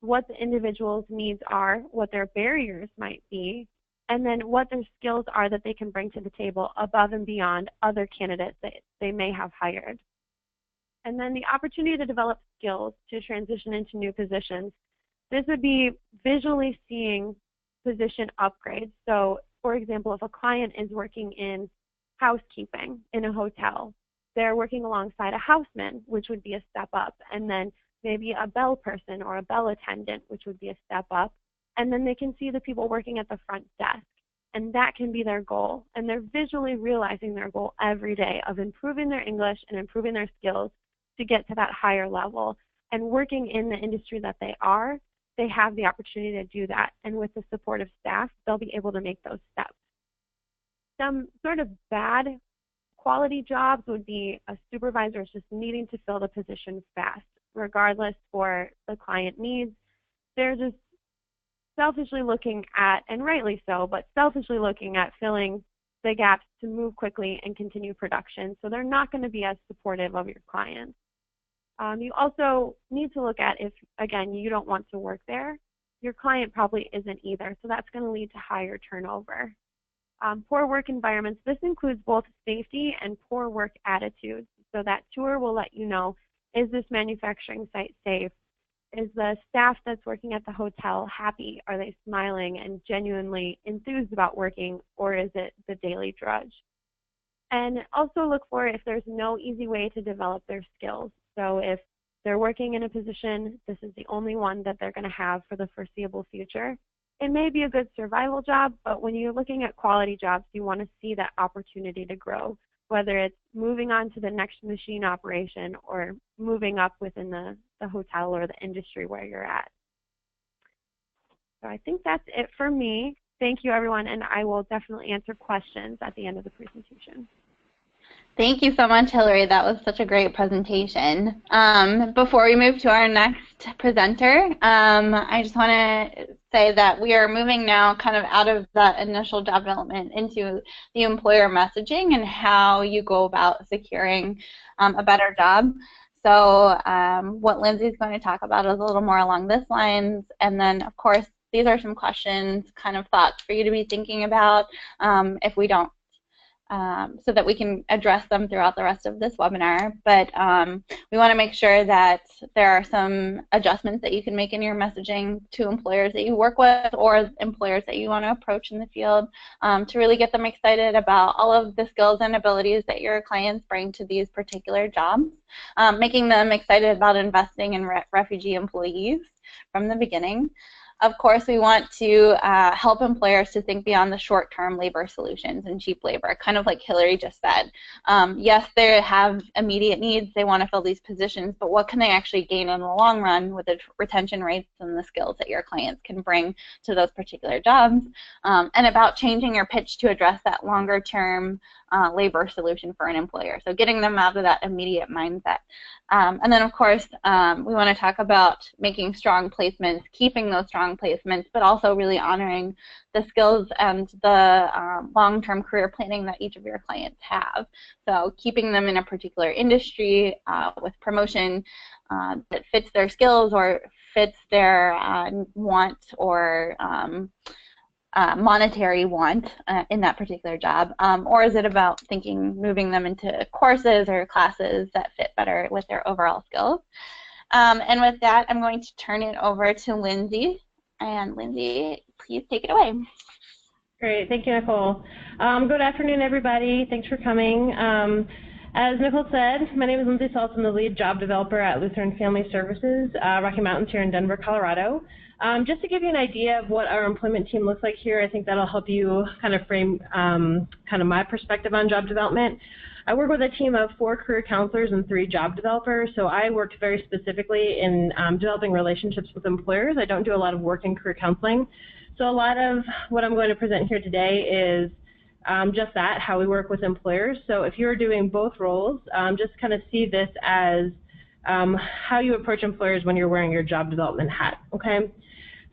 what the individual's needs are, what their barriers might be, and then what their skills are that they can bring to the table above and beyond other candidates that they may have hired. And then the opportunity to develop skills to transition into new positions. This would be visually seeing position upgrades. So, for example, if a client is working in housekeeping in a hotel, they're working alongside a houseman, which would be a step up, and then maybe a bell person or a bell attendant, which would be a step up, and then they can see the people working at the front desk, and that can be their goal. And they're visually realizing their goal every day of improving their English and improving their skills to get to that higher level. And working in the industry that they are, they have the opportunity to do that, and with the support of staff, they'll be able to make those steps. Some sort of bad quality jobs would be a supervisor is just needing to fill the position fast, regardless for the client needs. They're just selfishly looking at, and rightly so, but selfishly looking at filling the gaps to move quickly and continue production. So they're not going to be as supportive of your clients. You also need to look at if, again, you don't want to work there, your client probably isn't either. So that's going to lead to higher turnover. Poor work environments, this includes both safety and poor work attitudes. So that tour will let you know, is this manufacturing site safe? Is the staff that's working at the hotel happy? Are they smiling and genuinely enthused about working, or is it the daily drudge? And also look for if there's no easy way to develop their skills. So if they're working in a position, this is the only one that they're going to have for the foreseeable future. It may be a good survival job, but when you're looking at quality jobs, you want to see that opportunity to grow, whether it's moving on to the next machine operation or moving up within the hotel or the industry where you're at. So I think that's it for me. Thank you, everyone, and I will definitely answer questions at the end of the presentation. Thank you so much, Hillary. That was such a great presentation. Before we move to our next presenter, I just want to say that we are moving now kind of out of that initial job development into the employer messaging and how you go about securing a better job. So what Lindsay's going to talk about is a little more along this lines, and then, of course, these are some questions, kind of thoughts for you to be thinking about if we don't, so that we can address them throughout the rest of this webinar. But we want to make sure that there are some adjustments that you can make in your messaging to employers that you work with or employers that you want to approach in the field to really get them excited about all of the skills and abilities that your clients bring to these particular jobs, making them excited about investing in refugee employees from the beginning. Of course, we want to help employers to think beyond the short-term labor solutions and cheap labor, kind of like Hillary just said. Yes, they have immediate needs. They want to fill these positions, but what can they actually gain in the long run with the retention rates and the skills that your clients can bring to those particular jobs? And about changing your pitch to address that longer-term labor solution for an employer. So getting them out of that immediate mindset. And then, of course, we want to talk about making strong placements, keeping those strong placements, but also really honoring the skills and the long-term career planning that each of your clients have. So keeping them in a particular industry with promotion that fits their skills or fits their want or monetary want in that particular job, or is it about moving them into courses or classes that fit better with their overall skills? And with that, I'm going to turn it over to Lindsay. And Lindsay, please take it away. Great, thank you, Nicole. Good afternoon, everybody. Thanks for coming. As Nicole said, my name is Lindsay Saltz. I'm the lead job developer at Lutheran Family Services, Rocky Mountains here in Denver, Colorado. Just to give you an idea of what our employment team looks like here, I think that'll help you kind of frame kind of my perspective on job development. I work with a team of 4 career counselors and 3 job developers, so I work very specifically in developing relationships with employers. I don't do a lot of work in career counseling. So a lot of what I'm going to present here today is just that, how we work with employers. So if you're doing both roles, just kind of see this as how you approach employers when you're wearing your job development hat, okay?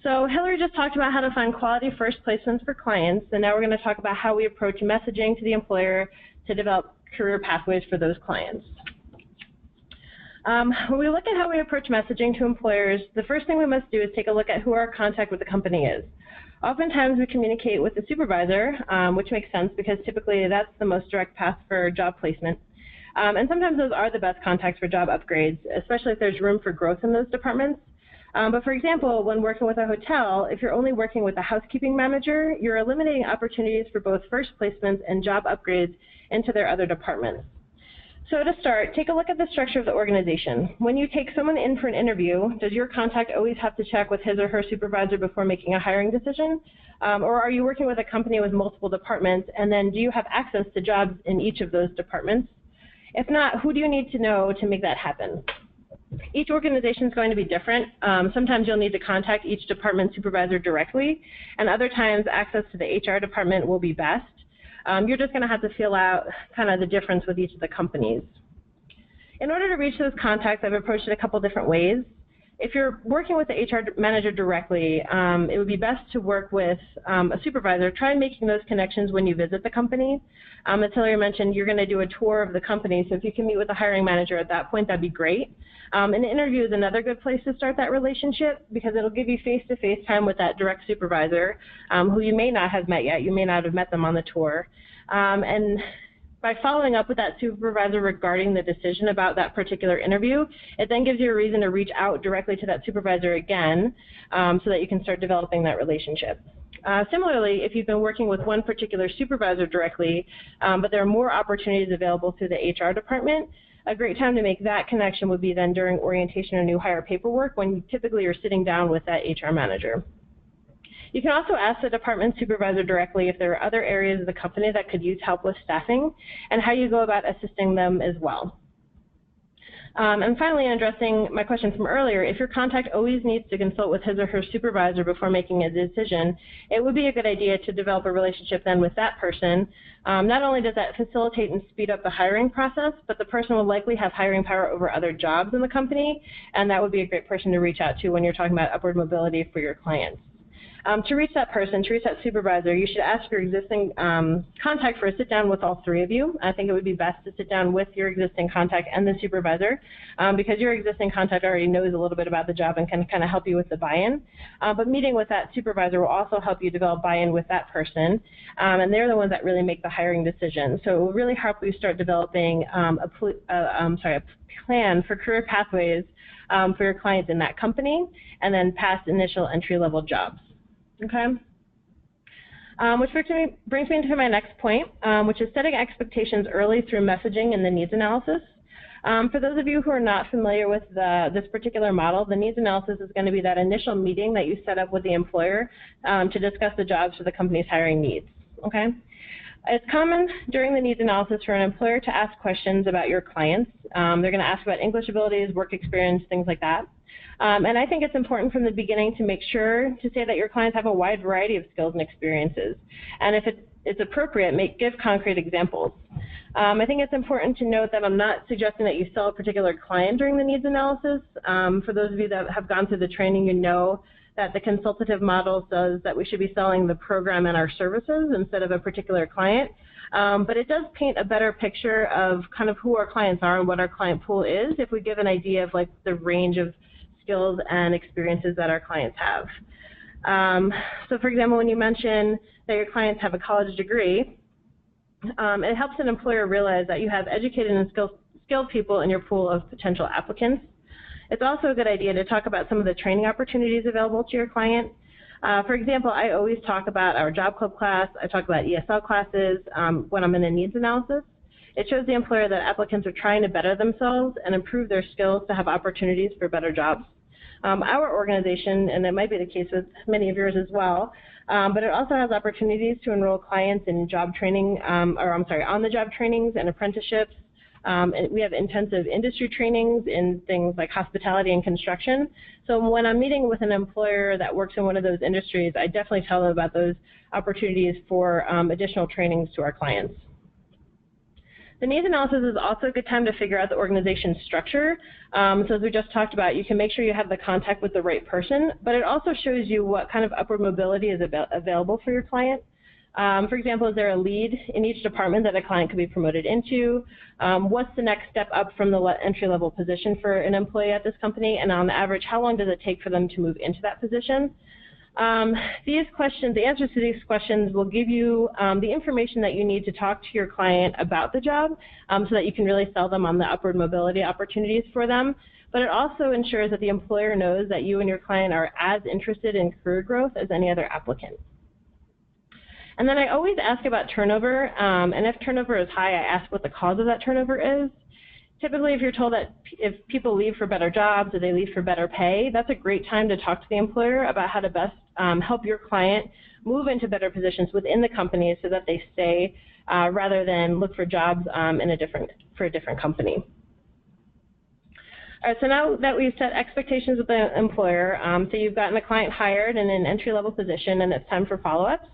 So Hillary just talked about how to find quality first placements for clients, and now we're going to talk about how we approach messaging to the employer to develop career pathways for those clients. When we look at how we approach messaging to employers, the first thing we must do is take a look at who our contact with the company is. Oftentimes we communicate with the supervisor, which makes sense because typically that's the most direct path for job placement. And sometimes those are the best contacts for job upgrades, especially if there's room for growth in those departments. But for example, when working with a hotel, if you're only working with a housekeeping manager, you're eliminating opportunities for both first placements and job upgrades into their other departments. So to start, take a look at the structure of the organization. When you take someone in for an interview, does your contact always have to check with his or her supervisor before making a hiring decision? Or are you working with a company with multiple departments, and then do you have access to jobs in each of those departments? If not, who do you need to know to make that happen? Each organization is going to be different. Sometimes you'll need to contact each department supervisor directly, and other times access to the HR department will be best. You're just going to have to feel out kind of the difference with each of the companies. In order to reach those contacts, I've approached it a couple different ways. If you're working with the HR manager directly, it would be best to work with a supervisor. Try making those connections when you visit the company. As Hillary mentioned, you're going to do a tour of the company, so if you can meet with the hiring manager at that point, that'd be great. An interview is another good place to start that relationship because it'll give you face-to-face time with that direct supervisor who you may not have met yet. You may not have met them on the tour. And by following up with that supervisor regarding the decision about that particular interview, it then gives you a reason to reach out directly to that supervisor again so that you can start developing that relationship. Similarly, if you've been working with one particular supervisor directly, but there are more opportunities available through the HR department, a great time to make that connection would be then during orientation or new hire paperwork when you typically are sitting down with that HR manager. You can also ask the department supervisor directly if there are other areas of the company that could use help with staffing and how you go about assisting them as well. And finally, in addressing my question from earlier, if your contact always needs to consult with his or her supervisor before making a decision, it would be a good idea to develop a relationship then with that person. Not only does that facilitate and speed up the hiring process, but the person will likely have hiring power over other jobs in the company, and that would be a great person to reach out to when you're talking about upward mobility for your clients. To reach that person, to reach that supervisor, you should ask your existing contact for a sit-down with all 3 of you. I think it would be best to sit down with your existing contact and the supervisor because your existing contact already knows a little bit about the job and can kind of help you with the buy-in. But meeting with that supervisor will also help you develop buy-in with that person, and they're the ones that really make the hiring decision. So it will really help you start developing a plan for career pathways for your clients in that company and then past initial entry-level jobs. Okay, which brings me to my next point, which is setting expectations early through messaging and the needs analysis. For those of you who are not familiar with this particular model, the needs analysis is going to be that initial meeting that you set up with the employer to discuss the jobs for the company's hiring needs. Okay, it's common during the needs analysis for an employer to ask questions about your clients. They're going to ask about English abilities, work experience, things like that. And I think it's important from the beginning to make sure to say that your clients have a wide variety of skills and experiences. And if it's appropriate, give concrete examples. I think it's important to note that I'm not suggesting that you sell a particular client during the needs analysis. For those of you that have gone through the training, you know that the consultative model says that we should be selling the program and our services instead of a particular client. But it does paint a better picture of kind of who our clients are and what our client pool is if we give an idea of like the range of skills and experiences that our clients have. So for example, when you mention that your clients have a college degree, it helps an employer realize that you have educated and skilled people in your pool of potential applicants. It's also a good idea to talk about some of the training opportunities available to your client. For example, I always talk about our job club class. I talk about ESL classes when I'm in a needs analysis. It shows the employer that applicants are trying to better themselves and improve their skills to have opportunities for better jobs. Our organization, and it might be the case with many of yours as well, but it also has opportunities to enroll clients in job training, on-the-job trainings and apprenticeships. And we have intensive industry trainings in things like hospitality and construction. So when I'm meeting with an employer that works in one of those industries, I definitely tell them about those opportunities for additional trainings to our clients. The needs analysis is also a good time to figure out the organization's structure. So as we just talked about, you can make sure you have the contact with the right person, but it also shows you what kind of upward mobility is available for your client. For example, is there a lead in each department that a client could be promoted into? What's the next step up from the entry-level position for an employee at this company? And on average, how long does it take for them to move into that position? These questions, the answers to these questions will give you the information that you need to talk to your client about the job so that you can really sell them on the upward mobility opportunities for them. But it also ensures that the employer knows that you and your client are as interested in career growth as any other applicant. And then I always ask about turnover, and if turnover is high, I ask what the cause of that turnover is. Typically, if you're told that if people leave for better jobs or they leave for better pay, that's a great time to talk to the employer about how to best help your client move into better positions within the company so that they stay rather than look for jobs for a different company. All right, so now that we've set expectations with the employer, so you've gotten a client hired in an entry-level position and it's time for follow-ups.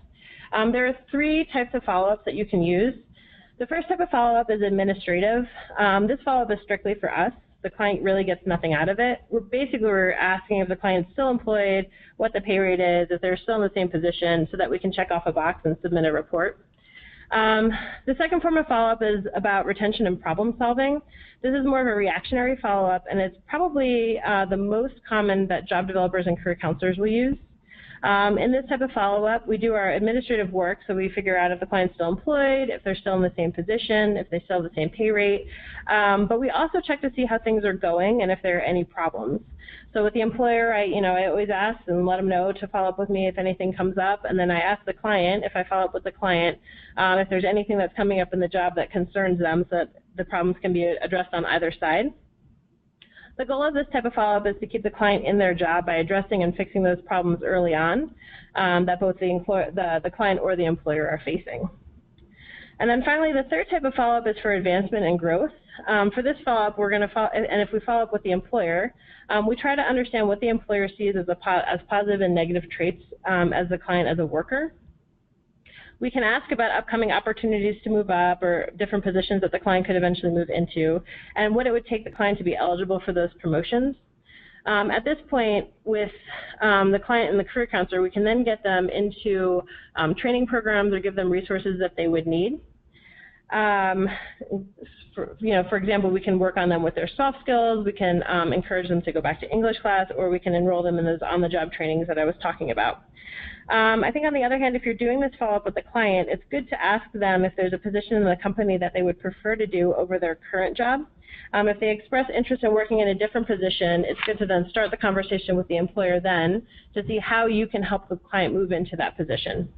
There are 3 types of follow-ups that you can use. The first type of follow-up is administrative. This follow-up is strictly for us. The client really gets nothing out of it. We're asking if the client's still employed, what the pay rate is, if they're still in the same position, so that we can check off a box and submit a report. The second form of follow-up is about retention and problem solving. This is more of a reactionary follow-up, and it's probably the most common that job developers and career counselors will use. In this type of follow-up, we do our administrative work, so we figure out if the client's still employed, if they're still in the same position, if they still have the same pay rate. But we also check to see how things are going and if there are any problems. So with the employer, I always ask and let them know to follow up with me if anything comes up, and then I ask the client, if I follow up with the client, if there's anything that's coming up in the job that concerns them so that the problems can be addressed on either side. The goal of this type of follow-up is to keep the client in their job by addressing and fixing those problems early on that both the client or the employer are facing. And then finally, the third type of follow-up is for advancement and growth. For this follow-up, we're going to follow, and if we follow up with the employer, we try to understand what the employer sees as positive and negative traits as the client as a worker. We can ask about upcoming opportunities to move up or different positions that the client could eventually move into, and what it would take the client to be eligible for those promotions. At this point, with the client and the career counselor, we can then get them into training programs or give them resources that they would need. For example, we can work on them with their soft skills, we can encourage them to go back to English class, or we can enroll them in those on-the-job trainings that I was talking about. I think on the other hand, if you're doing this follow-up with the client, it's good to ask them if there's a position in the company that they would prefer to do over their current job. If they express interest in working in a different position, it's good to then start the conversation with the employer then to see how you can help the client move into that position.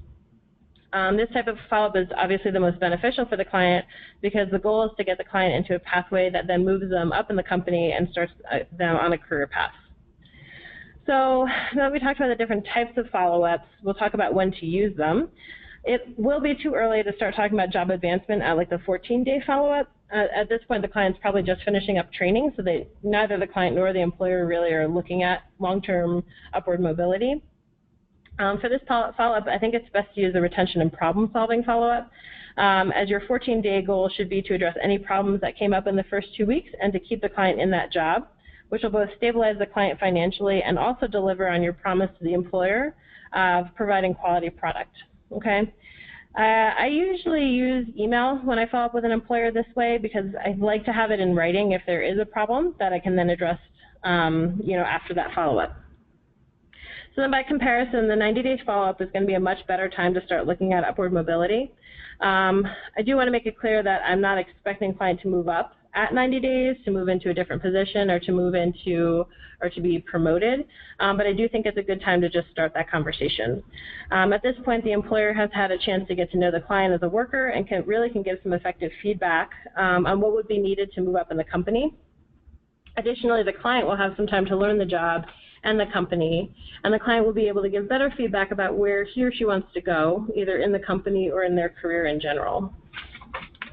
This type of follow-up is obviously the most beneficial for the client because the goal is to get the client into a pathway that then moves them up in the company and starts them on a career path. So now that we talked about the different types of follow-ups, we'll talk about when to use them. It will be too early to start talking about job advancement at like the 14-day follow-up. At this point, the client's probably just finishing up training, so neither the client nor the employer really are looking at long-term upward mobility. For this follow-up, I think it's best to use the retention and problem-solving follow-up, as your 14-day goal should be to address any problems that came up in the first 2 weeks and to keep the client in that job, which will both stabilize the client financially and also deliver on your promise to the employer of providing quality product. Okay. I usually use email when I follow up with an employer this way because I like to have it in writing if there is a problem that I can then address after that follow-up. So then by comparison, the 90-day follow-up is going to be a much better time to start looking at upward mobility. I do want to make it clear that I'm not expecting client to move up at 90 days to move into a different position or to move into or to be promoted, but I do think it's a good time to just start that conversation. At this point, the employer has had a chance to get to know the client as a worker and really can give some effective feedback on what would be needed to move up in the company. Additionally, the client will have some time to learn the job and the company, and the client will be able to give better feedback about where he or she wants to go, either in the company or in their career in general.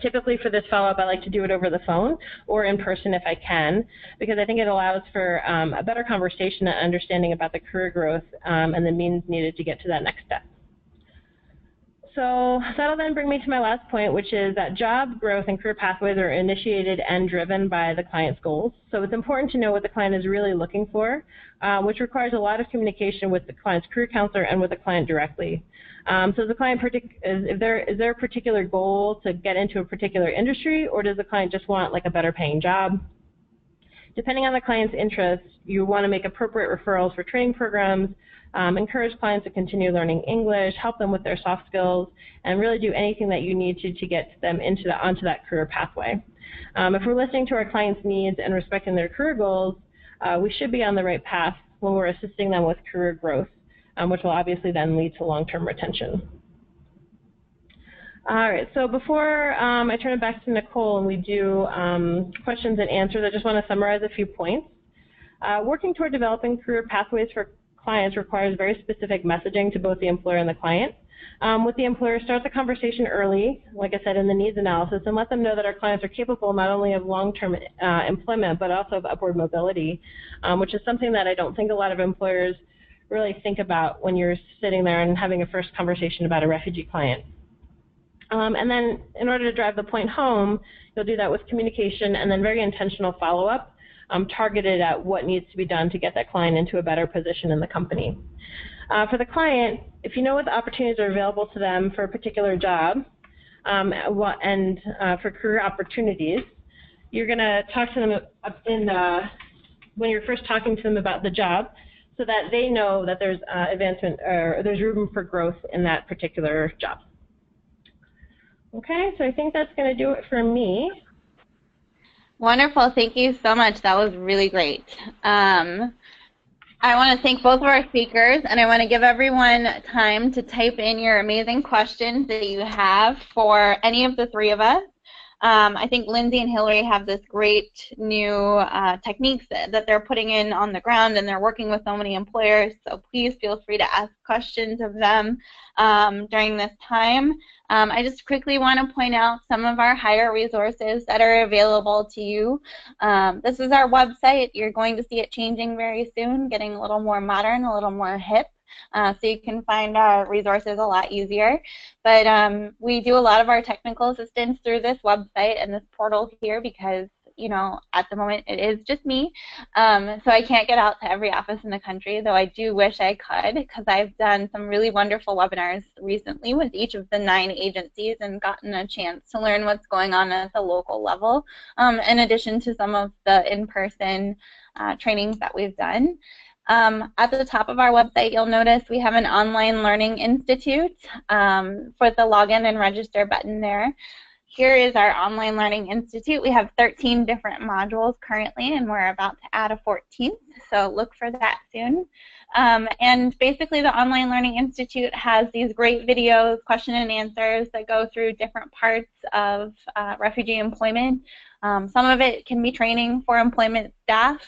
Typically for this follow-up, I like to do it over the phone or in person if I can, because I think it allows for a better conversation and understanding about the career growth and the means needed to get to that next step. So that'll then bring me to my last point, which is that job growth and career pathways are initiated and driven by the client's goals. So it's important to know what the client is really looking for, which requires a lot of communication with the client's career counselor and with the client directly. So the client, is there a particular goal to get into a particular industry, or does the client just want like a better paying job? Depending on the client's interests, you want to make appropriate referrals for training programs, encourage clients to continue learning English, help them with their soft skills, and really do anything that you need to get them onto that career pathway. If we're listening to our clients' needs and respecting their career goals, we should be on the right path when we're assisting them with career growth, which will obviously then lead to long-term retention. All right, so before I turn it back to Nicole and we do questions and answers, I just want to summarize a few points. Working toward developing career pathways for clients requires very specific messaging to both the employer and the client. With the employer, start the conversation early, like I said, in the needs analysis, and let them know that our clients are capable not only of long-term employment, but also of upward mobility, which is something that I don't think a lot of employers really think about when you're sitting there and having a first conversation about a refugee client. And then in order to drive the point home, you'll do that with communication and then very intentional follow-up targeted at what needs to be done to get that client into a better position in the company. For the client, if you know what the opportunities are available to them for a particular job and for career opportunities, you're going to talk to them when you're first talking to them about the job, so that they know that there's advancement or there's room for growth in that particular job. Okay, so I think that's going to do it for me. Wonderful. Thank you so much. That was really great. I want to thank both of our speakers, and I want to give everyone time to type in your amazing questions that you have for any of the three of us. I think Lindsay and Hillary have this great new techniques that they're putting in on the ground, and they're working with so many employers, so please feel free to ask questions of them during this time. I just quickly want to point out some of our higher resources that are available to you. This is our website. You're going to see it changing very soon, getting a little more modern, a little more hip. So you can find our resources a lot easier. But we do a lot of our technical assistance through this website and this portal here because, you know, at the moment it is just me. So I can't get out to every office in the country, though I do wish I could, because I've done some really wonderful webinars recently with each of the 9 agencies and gotten a chance to learn what's going on at the local level, in addition to some of the in-person trainings that we've done. At the top of our website, you'll notice we have an online learning institute for the login and register button there. Here is our online learning institute. We have 13 different modules currently, and we're about to add a 14th, so look for that soon. And basically the Online Learning Institute has these great videos, question and answers that go through different parts of refugee employment. Some of it can be training for employment staff.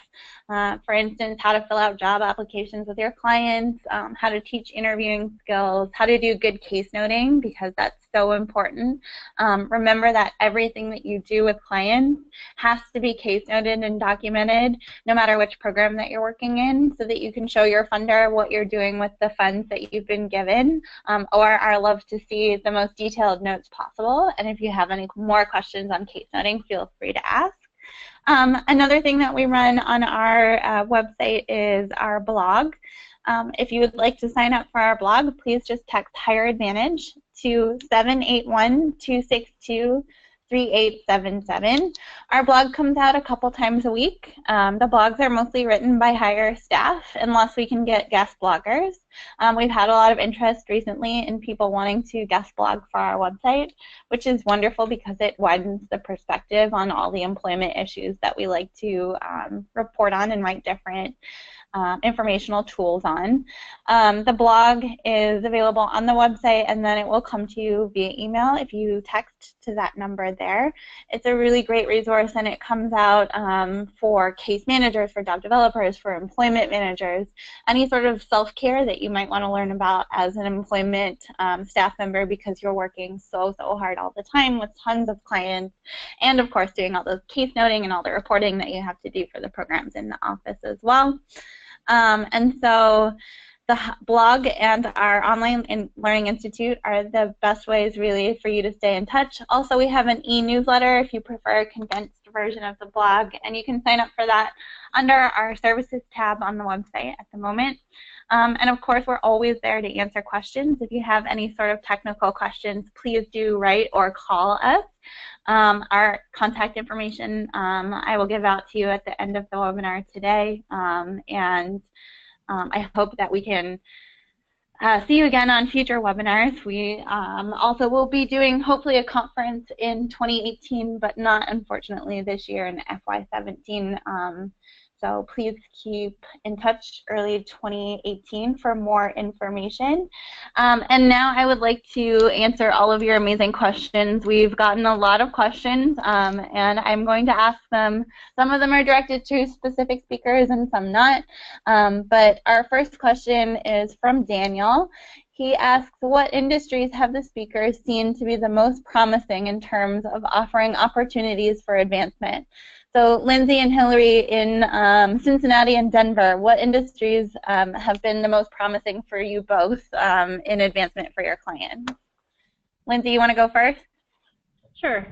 For instance, how to fill out job applications with your clients, how to teach interviewing skills, how to do good case noting, because that's so important. Remember that everything that you do with clients has to be case noted and documented, no matter which program that you're working in, so that you can show your funder what you're doing with the funds that you've been given, or I love to see the most detailed notes possible. And if you have any more questions on case noting, feel free to ask. Another thing that we run on our website is our blog. If you would like to sign up for our blog, please just text Hire Advantage to 781-262-3030, 3877. Our blog comes out a couple times a week. The blogs are mostly written by Hire staff unless we can get guest bloggers. We've had a lot of interest recently in people wanting to guest blog for our website, which is wonderful because it widens the perspective on all the employment issues that we like to report on and write different informational tools on. The blog is available on the website, and then it will come to you via email if you text to that number there. It's a really great resource, and it comes out for case managers, for job developers, for employment managers, any sort of self-care that you might want to learn about as an employment staff member because you're working so hard all the time with tons of clients, and of course doing all the case noting and all the reporting that you have to do for the programs in the office as well. And so the blog and our online learning institute are the best ways really for you to stay in touch. Also, we have an e-newsletter if you prefer a condensed version of the blog, and you can sign up for that under our services tab on the website at the moment. And of course, we're always there to answer questions. If you have any sort of technical questions, please do write or call us. Our contact information I will give out to you at the end of the webinar today, and I hope that we can see you again on future webinars. We also will be doing hopefully a conference in 2018, but not unfortunately this year in FY17. So please keep in touch early 2018 for more information. And now I would like to answer all of your amazing questions. We've gotten a lot of questions, and I'm going to ask them. Some of them are directed to specific speakers and some not. But our first question is from Daniel. He asks, what industries have the speakers seen to be the most promising in terms of offering opportunities for advancement? So Lindsay and Hillary in Cincinnati and Denver, what industries have been the most promising for you both in advancement for your clients? Lindsay, you want to go first? Sure.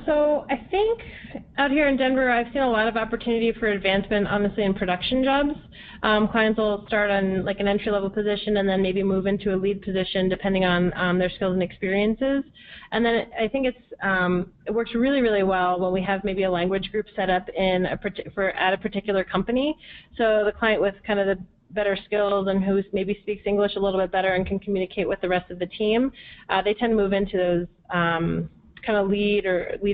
So I think out here in Denver, I've seen a lot of opportunity for advancement, honestly, in production jobs. Clients will start on like an entry-level position and then maybe move into a lead position depending on their skills and experiences. And then I think it works really, really well when we have maybe a language group set up in at a particular company. So the client with kind of the better skills and who maybe speaks English a little bit better and can communicate with the rest of the team, they tend to move into those kind of lead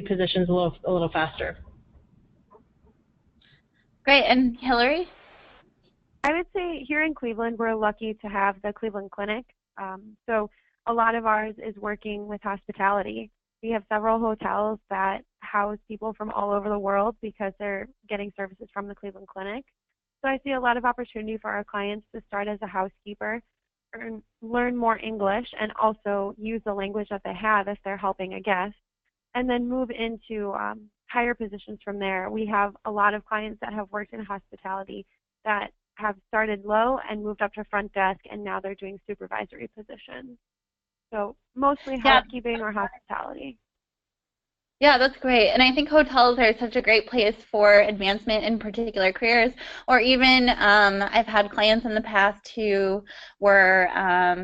positions a little faster. Great. And Hillary? I would say here in Cleveland, we're lucky to have the Cleveland Clinic. So a lot of ours is working with hospitality. We have several hotels that house people from all over the world because they're getting services from the Cleveland Clinic. So I see a lot of opportunity for our clients to start as a housekeeper, learn more English, and also use the language that they have if they're helping a guest, and then move into higher positions from there. We have a lot of clients that have worked in hospitality that have started low and moved up to front desk, and now they're doing supervisory positions. So mostly housekeeping or hospitality. Yeah, that's great. And I think hotels are such a great place for advancement in particular careers, or even I've had clients in the past who were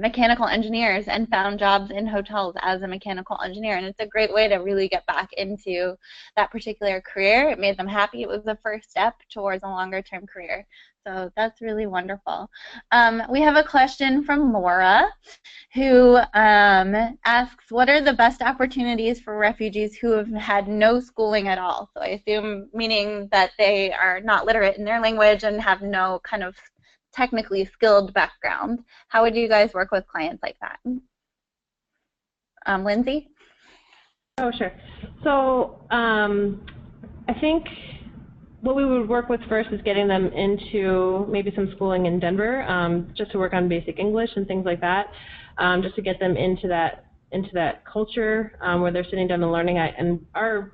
mechanical engineers and found jobs in hotels as a mechanical engineer, and it's a great way to really get back into that particular career. It made them happy. It was the first step towards a longer-term career. So that's really wonderful. We have a question from Laura who asks, what are the best opportunities for refugees who have had no schooling at all? So I assume meaning that they are not literate in their language and have no kind of technically skilled background. How would you guys work with clients like that? Lindsay? Oh, sure. So I think what we would work with first is getting them into maybe some schooling in Denver, just to work on basic English and things like that, just to get them into that culture where they're sitting down and learning. And our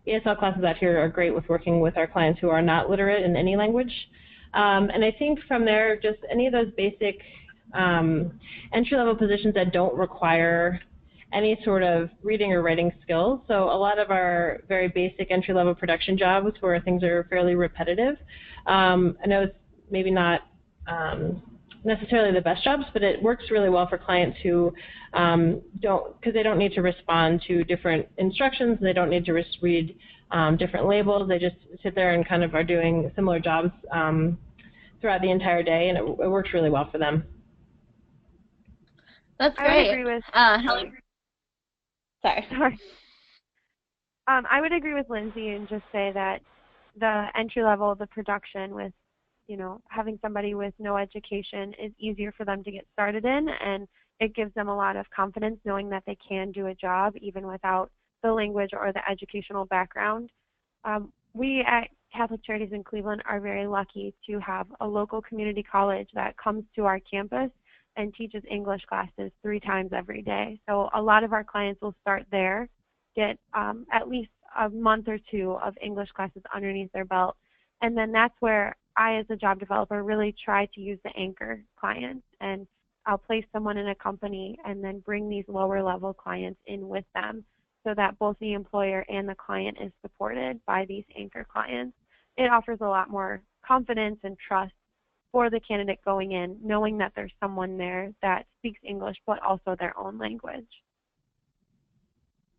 ESL classes out here are great with working with our clients who are not literate in any language. And I think from there, just any of those basic entry-level positions that don't require any sort of reading or writing skills. So a lot of our very basic entry-level production jobs where things are fairly repetitive. I know it's maybe not necessarily the best jobs, but it works really well for clients who because they don't need to respond to different instructions, they don't need to read different labels, they just sit there and kind of are doing similar jobs throughout the entire day, and it works really well for them. That's great. I would agree with. Sorry. I would agree with Lindsay and just say that the entry level, the production with, having somebody with no education is easier for them to get started in, and it gives them a lot of confidence knowing that they can do a job even without the language or the educational background. We at Catholic Charities in Cleveland are very lucky to have a local community college that comes to our campus and teaches English classes 3 times every day. So a lot of our clients will start there, get at least a month or 2 of English classes underneath their belt, and then that's where I, as a job developer, really try to use the anchor clients, and I'll place someone in a company and then bring these lower level clients in with them so that both the employer and the client is supported by these anchor clients. It offers a lot more confidence and trust for the candidate going in, knowing that there's someone there that speaks English but also their own language.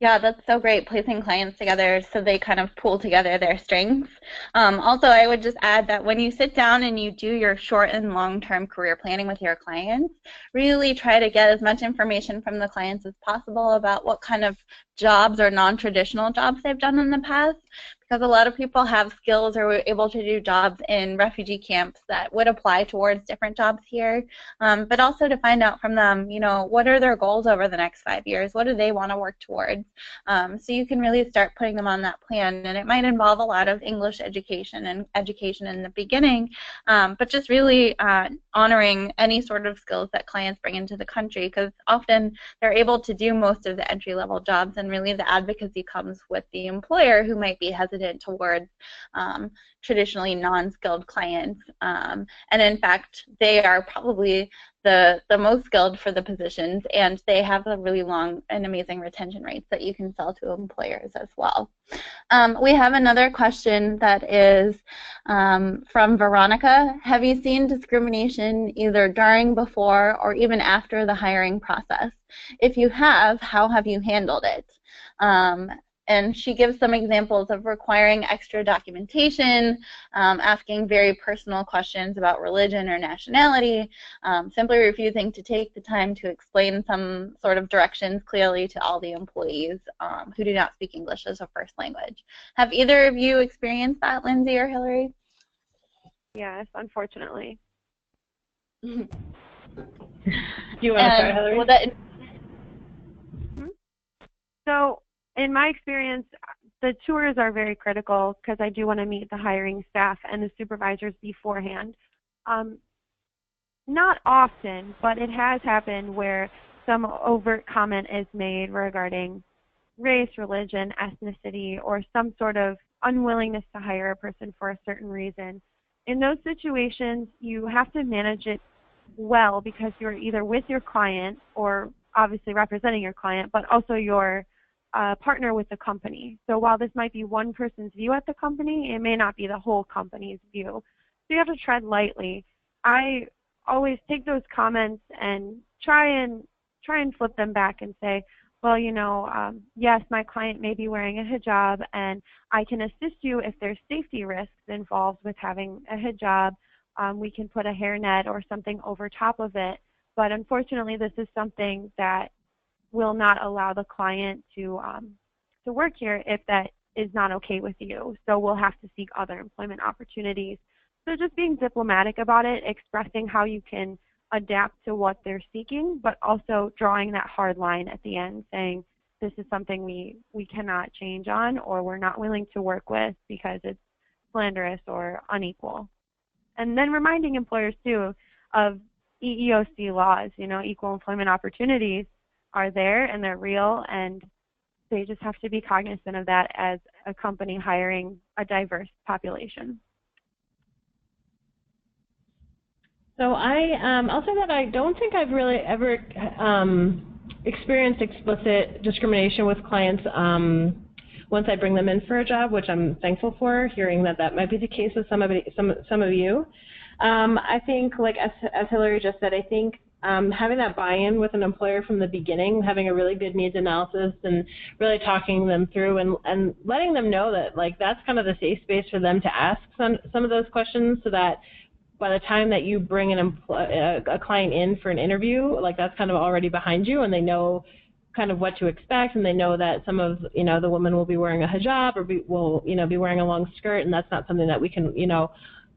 Yeah, that's so great, placing clients together so they kind of pool together their strengths. Also, I would just add that when you sit down and you do your short and long-term career planning with your clients, really try to get as much information from the clients as possible about what kind of jobs or non-traditional jobs they've done in the past, because a lot of people have skills or were able to do jobs in refugee camps that would apply towards different jobs here, but also to find out from them, what are their goals over the next 5 years? What do they want to work towards? So you can really start putting them on that plan, and it might involve a lot of English education and education in the beginning, but just really honoring any sort of skills that clients bring into the country, because often they're able to do most of the entry-level jobs, and really the advocacy comes with the employer who might be hesitant towards traditionally non-skilled clients. And in fact, they are probably the most skilled for the positions, and they have a really long and amazing retention rates that you can sell to employers as well. We have another question that is from Veronica. Have you seen discrimination either during, before, or even after the hiring process? If you have, how have you handled it? And she gives some examples of requiring extra documentation, asking very personal questions about religion or nationality, simply refusing to take the time to explain some sort of directions clearly to all the employees who do not speak English as a first language. Have either of you experienced that, Lindsay or Hillary? Yes, unfortunately. Do you want to start, Hillary? So, in my experience, the tours are very critical because I do want to meet the hiring staff and the supervisors beforehand. Not often, but it has happened where some overt comment is made regarding race, religion, ethnicity, or some sort of unwillingness to hire a person for a certain reason. In those situations, you have to manage it well because you're either with your client or obviously representing your client, but also your partner with the company. So while this might be one person's view at the company, it may not be the whole company's view. So you have to tread lightly. I always take those comments and try and flip them back and say, well, yes, my client may be wearing a hijab, and I can assist you if there's safety risks involved with having a hijab. We can put a hairnet or something over top of it. But unfortunately, this is something that will not allow the client to work here if that is not okay with you. So we'll have to seek other employment opportunities. So just being diplomatic about it, expressing how you can adapt to what they're seeking, but also drawing that hard line at the end, saying this is something we cannot change on or we're not willing to work with because it's slanderous or unequal. And then reminding employers, too, of EEOC laws, equal employment opportunities are there and they're real, and they just have to be cognizant of that as a company hiring a diverse population. So I'll say that I don't think I've really ever experienced explicit discrimination with clients once I bring them in for a job, which I'm thankful for, hearing that might be the case with some of you. I think, like as Hillary just said, I think having that buy-in with an employer from the beginning, having a really good needs analysis and really talking them through and letting them know that like that's kind of the safe space for them to ask some of those questions, so that by the time that you bring a client in for an interview, like that's kind of already behind you, and they know kind of what to expect, and they know that some of the women will be wearing a hijab or will be wearing a long skirt, and that's not something that we can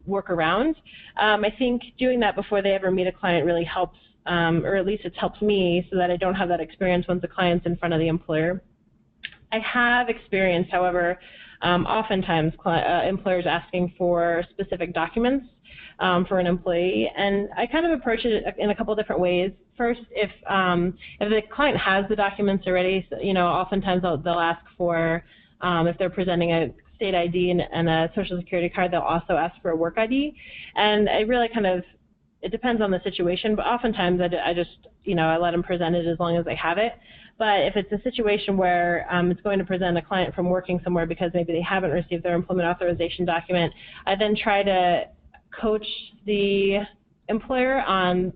work around. I think doing that before they ever meet a client really helps, or at least it's helped me, so that I don't have that experience once the client's in front of the employer. I have experienced, however, oftentimes employers asking for specific documents for an employee, and I kind of approach it in a couple different ways. First, if the client has the documents already, oftentimes they'll ask for, if they're presenting a state ID and a social security card, they'll also ask for a work ID, and I really it depends on the situation, but oftentimes I just, I let them present it as long as they have it. But if it's a situation where it's going to present a client from working somewhere because maybe they haven't received their employment authorization document, I then try to coach the employer on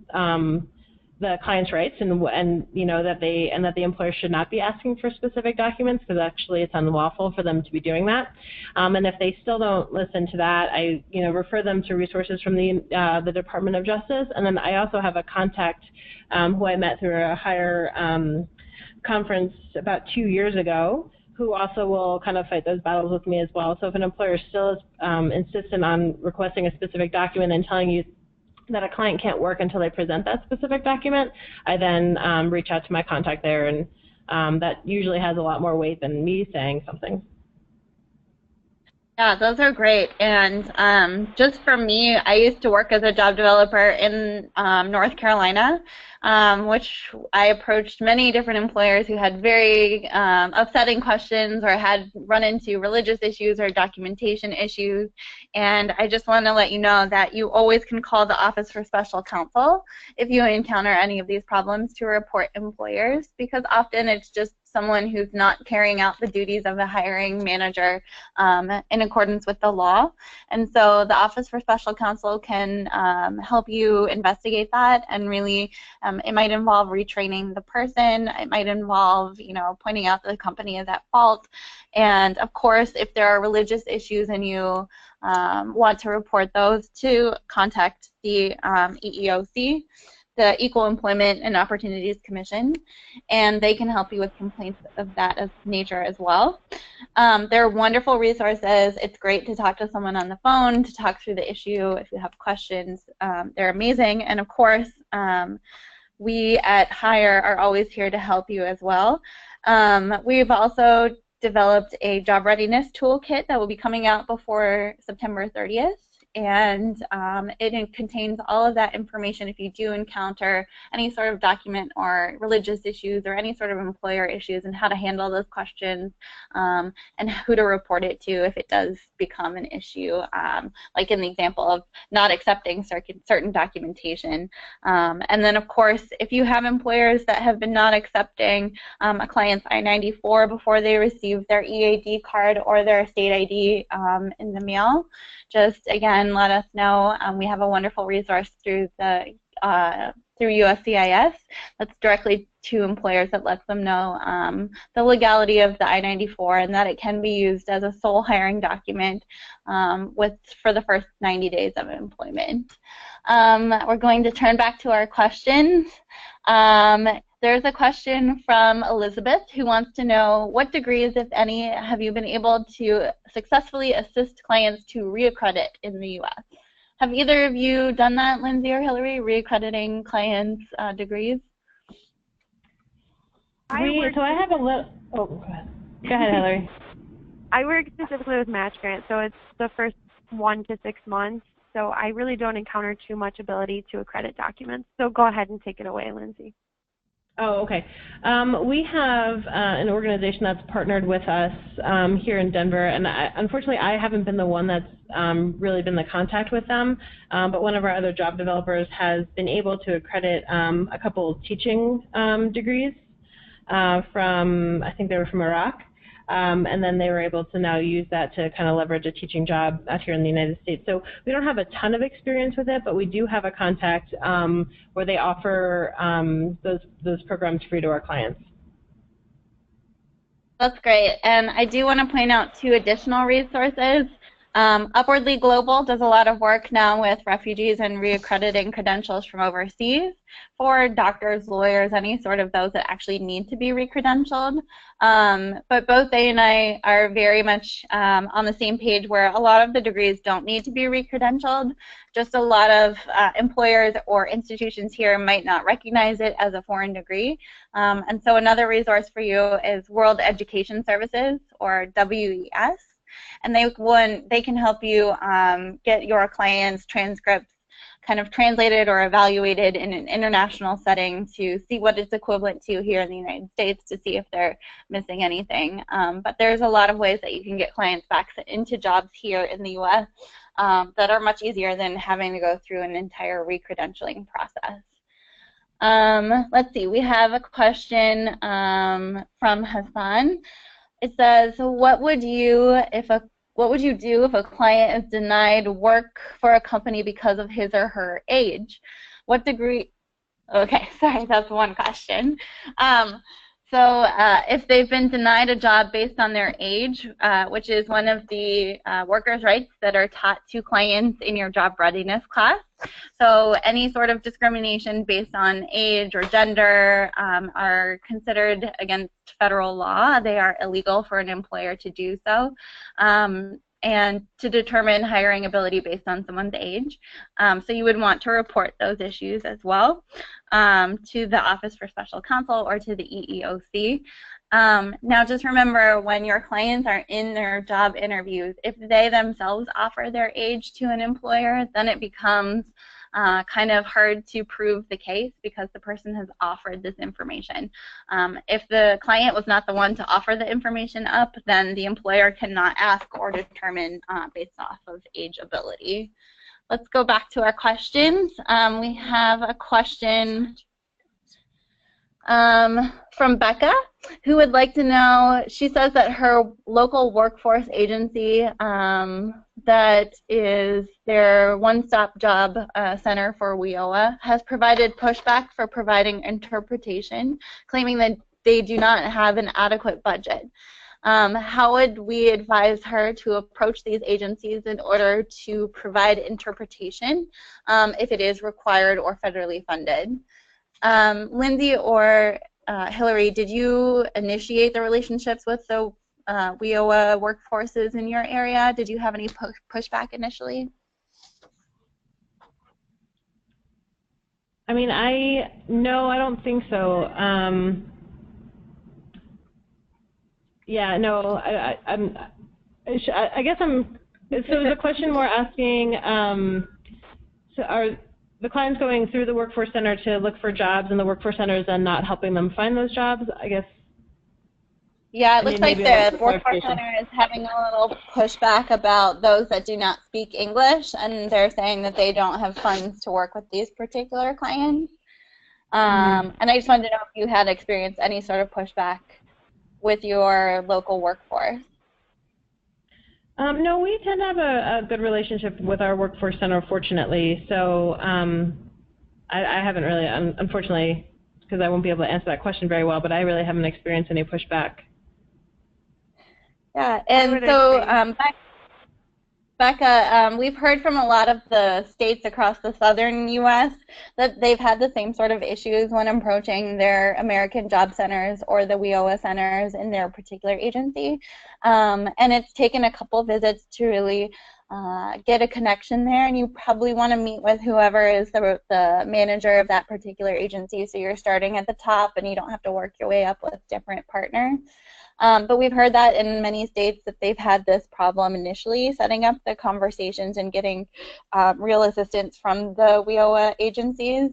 the client's rights and that the employer should not be asking for specific documents, because actually it's unlawful for them to be doing that. And if they still don't listen to that, I refer them to resources from the Department of Justice. And then I also have a contact who I met through a higher conference about 2 years ago, who also will kind of fight those battles with me as well. So if an employer still is insistent on requesting a specific document and telling you that a client can't work until they present that specific document, I then reach out to my contact there, and that usually has a lot more weight than me saying something. Yeah, those are great. And just for me, I used to work as a job developer in North Carolina, which I approached many different employers who had very upsetting questions or had run into religious issues or documentation issues. And I just want to let you know that you always can call the Office for Special Counsel if you encounter any of these problems to report employers, because often it's just someone who's not carrying out the duties of a hiring manager in accordance with the law. And so the Office for Special Counsel can help you investigate that, and really it might involve retraining the person. It might involve, pointing out that the company is at fault. And of course, if there are religious issues and you want to report those, to contact the EEOC, the Equal Employment and Opportunities Commission, and they can help you with complaints of that nature as well. They're wonderful resources. It's great to talk to someone on the phone, to talk through the issue if you have questions. They're amazing, and of course, we at Hire are always here to help you as well. We've also developed a job readiness toolkit that will be coming out before September 30th. And it contains all of that information if you do encounter any sort of document or religious issues or any sort of employer issues, and how to handle those questions, and who to report it to if it does become an issue, like in the example of not accepting certain documentation. And then, of course, if you have employers that have been not accepting a client's I-94 before they receive their EAD card or their state ID in the mail, just again let us know. We have a wonderful resource through the through USCIS that's directly to employers that lets them know the legality of the I-94, and that it can be used as a sole hiring document for the first 90 days of employment. We're going to turn back to our questions. There's a question from Elizabeth who wants to know, what degrees, if any, have you been able to successfully assist clients to reaccredit in the U.S.? Have either of you done that, Lindsay or Hillary, reaccrediting clients' degrees? So I have a little, go ahead, Hillary. I work specifically with Match Grant, so it's the first 1 to 6 months. So I really don't encounter too much ability to accredit documents. So go ahead and take it away, Lindsay. Oh, okay. We have an organization that's partnered with us here in Denver, and unfortunately I haven't been the one that's really been the contact with them, but one of our other job developers has been able to accredit a couple teaching degrees from, I think they were from Iraq. and then they were able to now use that to kind of leverage a teaching job out here in the United States. So we don't have a ton of experience with it, but we do have a contact where they offer those programs free to our clients. That's great. And I do want to point out 2 additional resources. Upwardly Global does a lot of work now with refugees and reaccrediting credentials from overseas for doctors, lawyers, any sort of those that actually need to be recredentialed. But both they and I are very much on the same page where a lot of the degrees don't need to be recredentialed. Just a lot of employers or institutions here might not recognize it as a foreign degree. And so another resource for you is World Education Services, or WES. And they can help you get your clients' transcripts kind of translated or evaluated in an international setting to see what it's equivalent to here in the United States, to see if they're missing anything. But there's a lot of ways that you can get clients back into jobs here in the U.S. That are much easier than having to go through an entire recredentialing process. Let's see, we have a question from Hassan. It says, what would you do if a client is denied work for a company because of his or her age? What degree? Okay, sorry, that's one question. So if they've been denied a job based on their age, which is one of the workers' rights that are taught to clients in your job readiness class. So any sort of discrimination based on age or gender are considered against federal law. They are illegal for an employer to do so. And to determine hiring ability based on someone's age. So you would want to report those issues as well to the Office for Special Counsel or to the EEOC. Now just remember, when your clients are in their job interviews, if they themselves offer their age to an employer, then it becomes kind of hard to prove the case because the person has offered this information. If the client was not the one to offer the information up, then the employer cannot ask or determine based off of age ability. Let's go back to our questions. We have a question from Becca, who would like to know, she says that her local workforce agency that is their one-stop job center for WIOA has provided pushback for providing interpretation, claiming that they do not have an adequate budget. How would we advise her to approach these agencies in order to provide interpretation if it is required or federally funded? Lindsay or Hillary, did you initiate the relationships with the WIOA workforces in your area? Did you have any pushback initially? I mean, no, I don't think so. Yeah, no, I guess so is the question more asking, so are the clients going through the Workforce Center to look for jobs and the Workforce Center is then not helping them find those jobs, I guess? Yeah, it looks like the Workforce Center is having a little pushback about those that do not speak English, and they're saying that they don't have funds to work with these particular clients. And I just wanted to know if you had experienced any sort of pushback with your local workforce. No, we tend to have a good relationship with our Workforce Center, fortunately. So I haven't really, unfortunately, because I won't be able to answer that question very well, but I really haven't experienced any pushback. Yeah, and so Becca, we've heard from a lot of the states across the southern U.S. that they've had the same sort of issues when approaching their American Job Centers or the WIOA centers in their particular agency. And it's taken a couple visits to really get a connection there, and you probably want to meet with whoever is the manager of that particular agency, so you're starting at the top and you don't have to work your way up with different partners. But we've heard that in many states that they've had this problem initially setting up the conversations and getting real assistance from the WIOA agencies.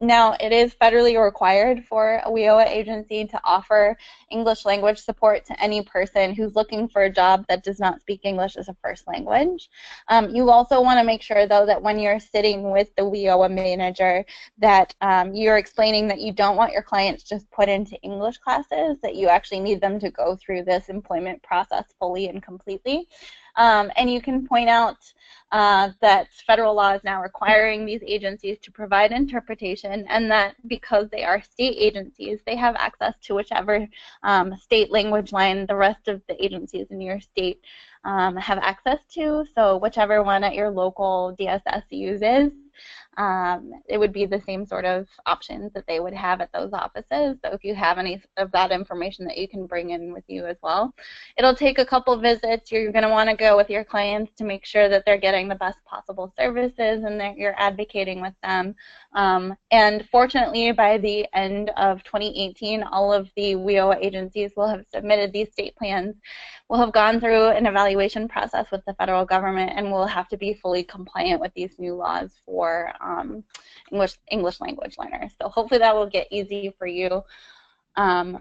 Now, it is federally required for a WIOA agency to offer English language support to any person who's looking for a job that does not speak English as a first language. You also want to make sure, though, that when you're sitting with the WIOA manager, that you're explaining that you don't want your clients just put into English classes, that you actually need them to go through this employment process fully and completely. And you can point out that federal law is now requiring these agencies to provide interpretation, and that because they are state agencies, they have access to whichever state language line the rest of the agencies in your state have access to. So whichever one at your local DSS uses, it would be the same sort of options that they would have at those offices. So if you have any of that information that you can bring in with you as well. It'll take a couple visits. You're going to want to go with your clients to make sure that they're getting the best possible services and that you're advocating with them. And fortunately, by the end of 2018, all of the WIOA agencies will have submitted these state plans, will have gone through an evaluation process with the federal government, and will have to be fully compliant with these new laws for English language learners. So hopefully that will get easy for you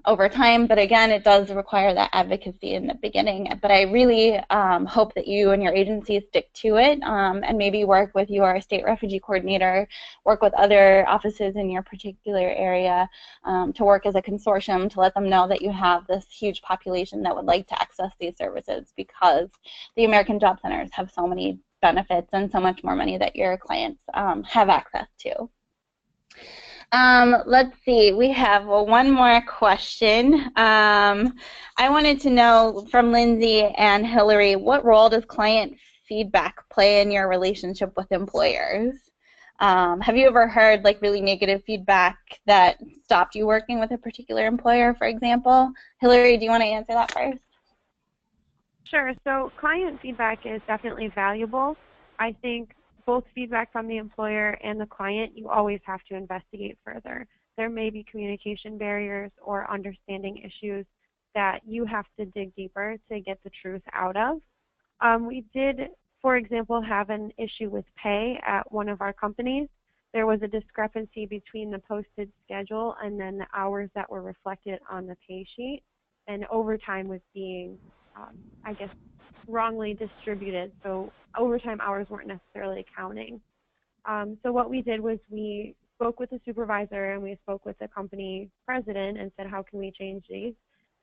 over time, but again, it does require that advocacy in the beginning. But I really hope that you and your agency stick to it, and maybe work with your state refugee coordinator, work with other offices in your particular area to work as a consortium to let them know that you have this huge population that would like to access these services, because the American Job Centers have so many benefits and so much more money that your clients have access to. Let's see, we have one more question. I wanted to know from Lindsay and Hillary, what role does client feedback play in your relationship with employers? Have you ever heard like really negative feedback that stopped you working with a particular employer, for example? Hillary, do you want to answer that first? Sure. So client feedback is definitely valuable. I think both feedback from the employer and the client, you always have to investigate further. There may be communication barriers or understanding issues that you have to dig deeper to get the truth out of. We did, for example, have an issue with pay at one of our companies. There was a discrepancy between the posted schedule and then the hours that were reflected on the pay sheet, and overtime was being, I guess, wrongly distributed, so overtime hours weren't necessarily counting. So what we did was we spoke with the supervisor and we spoke with the company president and said, how can we change these?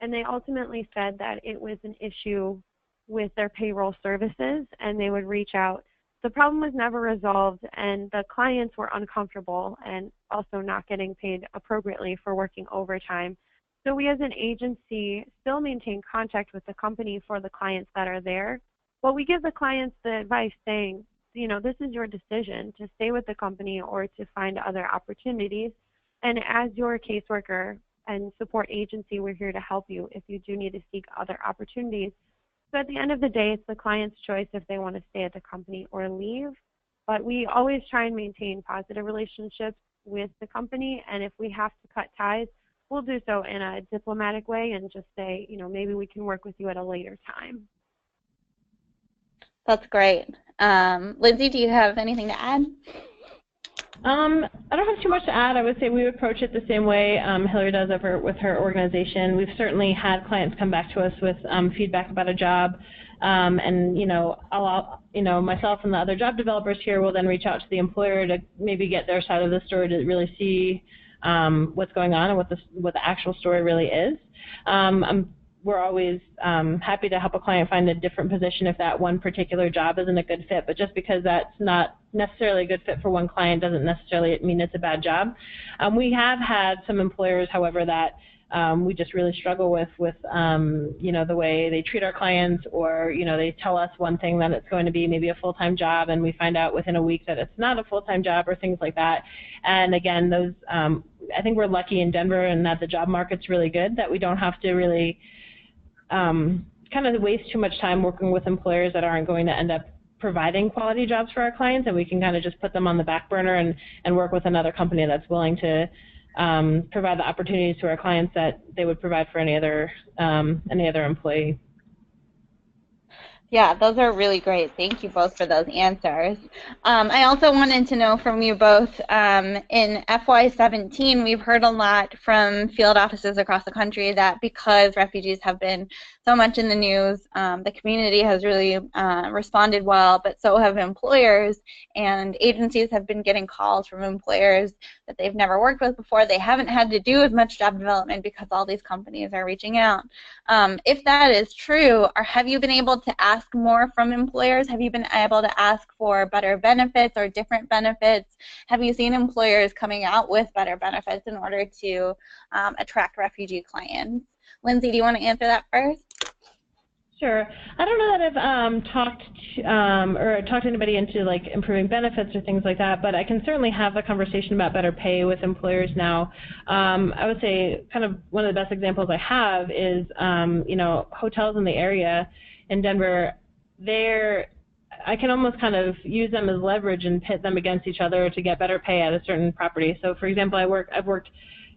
And they ultimately said that it was an issue with their payroll services, and they would reach out. The problem was never resolved, and the clients were uncomfortable and also not getting paid appropriately for working overtime. So we as an agency still maintain contact with the company for the clients that are there, but we give the clients the advice saying, you know, this is your decision to stay with the company or to find other opportunities. And as your caseworker and support agency, we're here to help you if you do need to seek other opportunities. So at the end of the day, it's the client's choice if they want to stay at the company or leave. But we always try and maintain positive relationships with the company, and if we have to cut ties, we'll do so in a diplomatic way and just say, you know, maybe we can work with you at a later time. That's great. Lindsay, do you have anything to add? I don't have too much to add. I would say we approach it the same way Hillary does over with her organization. We've certainly had clients come back to us with feedback about a job, and myself and the other job developers here will then reach out to the employer to maybe get their side of the story to really see what's going on and what the actual story really is. We're always happy to help a client find a different position if that one particular job isn't a good fit, but just because that's not necessarily a good fit for one client doesn't necessarily mean it's a bad job. We have had some employers, however, that we just really struggle with the way they treat our clients, or they tell us one thing that it's going to be maybe a full-time job, and we find out within a week that it's not a full-time job, or things like that. And again, those I think we're lucky in Denver in that the job market's really good, that we don't have to really kind of waste too much time working with employers that aren't going to end up providing quality jobs for our clients, and we can kind of just put them on the back burner and work with another company that's willing to provide the opportunities to our clients that they would provide for any other employee. Yeah, those are really great. Thank you both for those answers. I also wanted to know from you both, in FY17, we've heard a lot from field offices across the country that because refugees have been so much in the news, the community has really responded well, but so have employers, and agencies have been getting calls from employers that they've never worked with before. They haven't had to do as much job development because all these companies are reaching out. If that is true, have you been able to ask more from employers? Have you been able to ask for better benefits or different benefits? Have you seen employers coming out with better benefits in order to attract refugee clients? Lindsay, do you want to answer that first? Sure. I don't know that I've talked anybody into like improving benefits or things like that, but I can certainly have a conversation about better pay with employers now. I would say kind of one of the best examples I have is hotels in the area in Denver. I can almost kind of use them as leverage and pit them against each other to get better pay at a certain property. So, for example, I've worked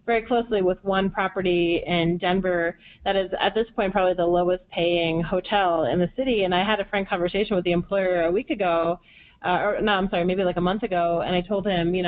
very closely with one property in Denver that is at this point probably the lowest paying hotel in the city, and I had a frank conversation with the employer a week ago, maybe like a month ago, and I told him, you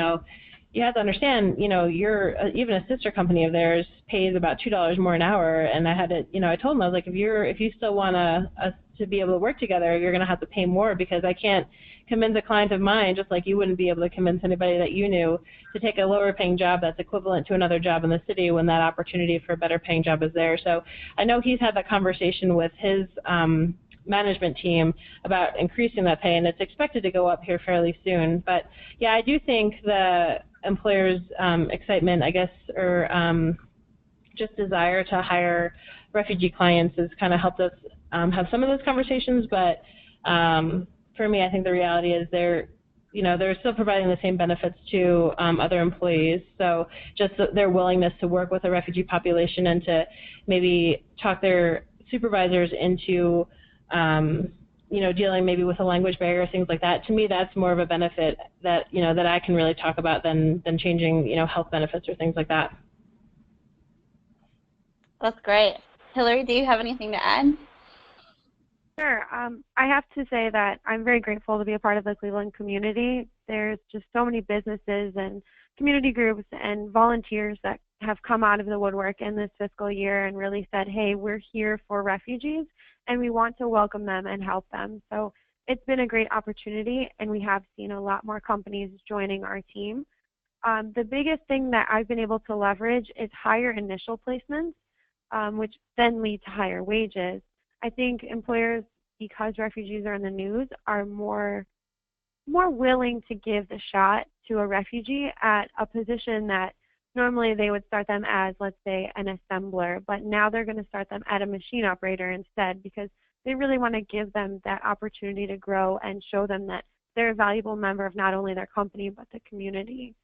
have to understand, even a sister company of theirs pays about $2 more an hour, and I told him, I was like, if you still want us to be able to work together, you're going to have to pay more, because I can't convince a client of mine, just like you wouldn't be able to convince anybody that you knew to take a lower paying job that's equivalent to another job in the city when that opportunity for a better paying job is there. So I know he's had that conversation with his management team about increasing that pay, and it's expected to go up here fairly soon. But yeah, I do think the employers' excitement, I guess, or just desire to hire refugee clients has kind of helped us have some of those conversations, but for me, I think the reality is they're still providing the same benefits to other employees. So just their willingness to work with a refugee population and to maybe talk their supervisors into dealing maybe with a language barrier, things like that. To me, that's more of a benefit that that I can really talk about than changing health benefits or things like that. That's great. Hillary, do you have anything to add? Sure. I have to say that I'm very grateful to be a part of the Cleveland community. There's just so many businesses and community groups and volunteers that have come out of the woodwork in this fiscal year and really said, hey, we're here for refugees and we want to welcome them and help them. So it's been a great opportunity, and we have seen a lot more companies joining our team. The biggest thing that I've been able to leverage is higher initial placements, which then lead to higher wages. I think employers, because refugees are in the news, are more willing to give the shot to a refugee at a position that normally they would start them as, let's say, an assembler, but now they're going to start them at a machine operator instead, because they really want to give them that opportunity to grow and show them that they're a valuable member of not only their company but the community.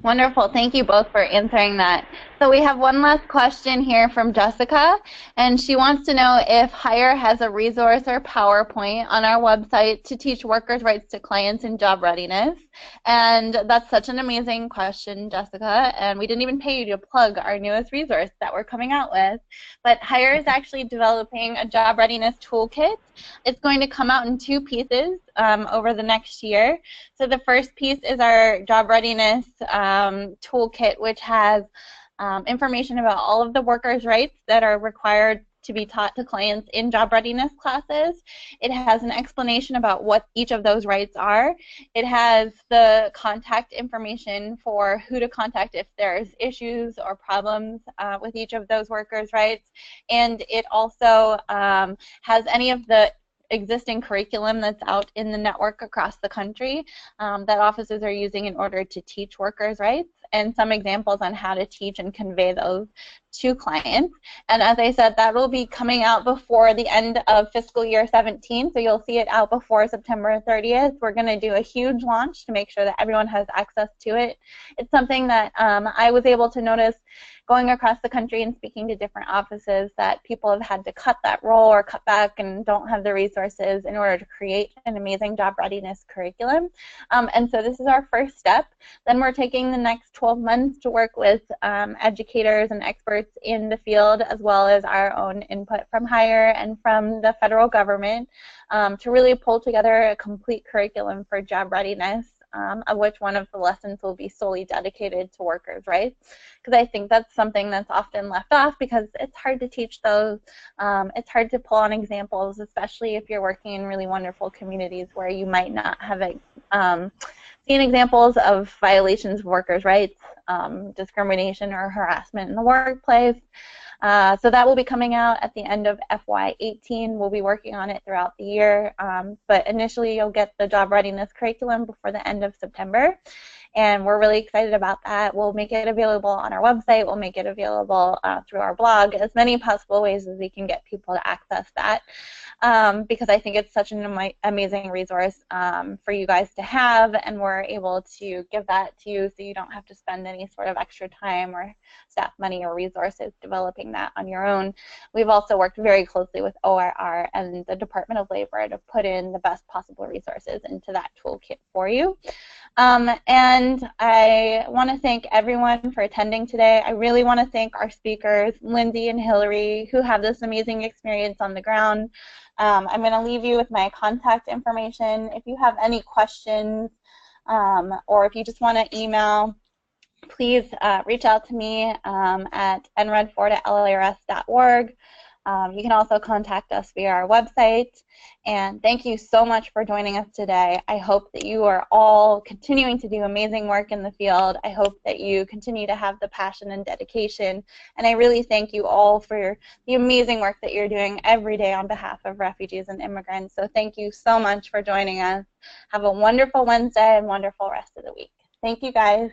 Wonderful. Thank you both for answering that. So we have one last question here from Jessica, and she wants to know if Hire has a resource or PowerPoint on our website to teach workers' rights to clients in job readiness. And that's such an amazing question, Jessica, and we didn't even pay you to plug our newest resource that we're coming out with. But Hire is actually developing a job readiness toolkit. It's going to come out in 2 pieces over the next year. So the first piece is our job readiness toolkit, which has information about all of the workers' rights that are required to be taught to clients in job readiness classes. It has an explanation about what each of those rights are. It has the contact information for who to contact if there's issues or problems with each of those workers' rights. And it also has any of the existing curriculum that's out in the network across the country that offices are using in order to teach workers' rights, and some examples on how to teach and convey those to clients. And as I said, that will be coming out before the end of fiscal year 17, so you'll see it out before September 30th. We're going to do a huge launch to make sure that everyone has access to it. It's something that I was able to notice going across the country and speaking to different offices, that people have had to cut that role or cut back and don't have the resources in order to create an amazing job readiness curriculum. And so this is our first step. Then we're taking the next 12 months to work with educators and experts experts in the field, as well as our own input from Hire and from the federal government, to really pull together a complete curriculum for job readiness, of which one of the lessons will be solely dedicated to workers' rights, because I think that's something that's often left off because it's hard to teach those. It's hard to pull on examples, especially if you're working in really wonderful communities where you might not have seen examples of violations of workers' rights, discrimination or harassment in the workplace. So that will be coming out at the end of FY18. We'll be working on it throughout the year, but initially you'll get the job readiness curriculum before the end of September, and we're really excited about that. We'll make it available on our website. We'll make it available through our blog, as many possible ways as we can get people to access that, because I think it's such an amazing resource for you guys to have, and we're able to give that to you so you don't have to spend any sort of extra time or staff money or resources developing that on your own. We've also worked very closely with ORR and the Department of Labor to put in the best possible resources into that toolkit for you. And I want to thank everyone for attending today. I really want to thank our speakers, Lindsay and Hillary, who have this amazing experience on the ground. I'm going to leave you with my contact information. If you have any questions or if you just want to email, please reach out to me at nredford@lars.org. You can also contact us via our website. And thank you so much for joining us today. I hope that you are all continuing to do amazing work in the field. I hope that you continue to have the passion and dedication. And I really thank you all for the amazing work that you're doing every day on behalf of refugees and immigrants. So thank you so much for joining us. Have a wonderful Wednesday and wonderful rest of the week. Thank you, guys.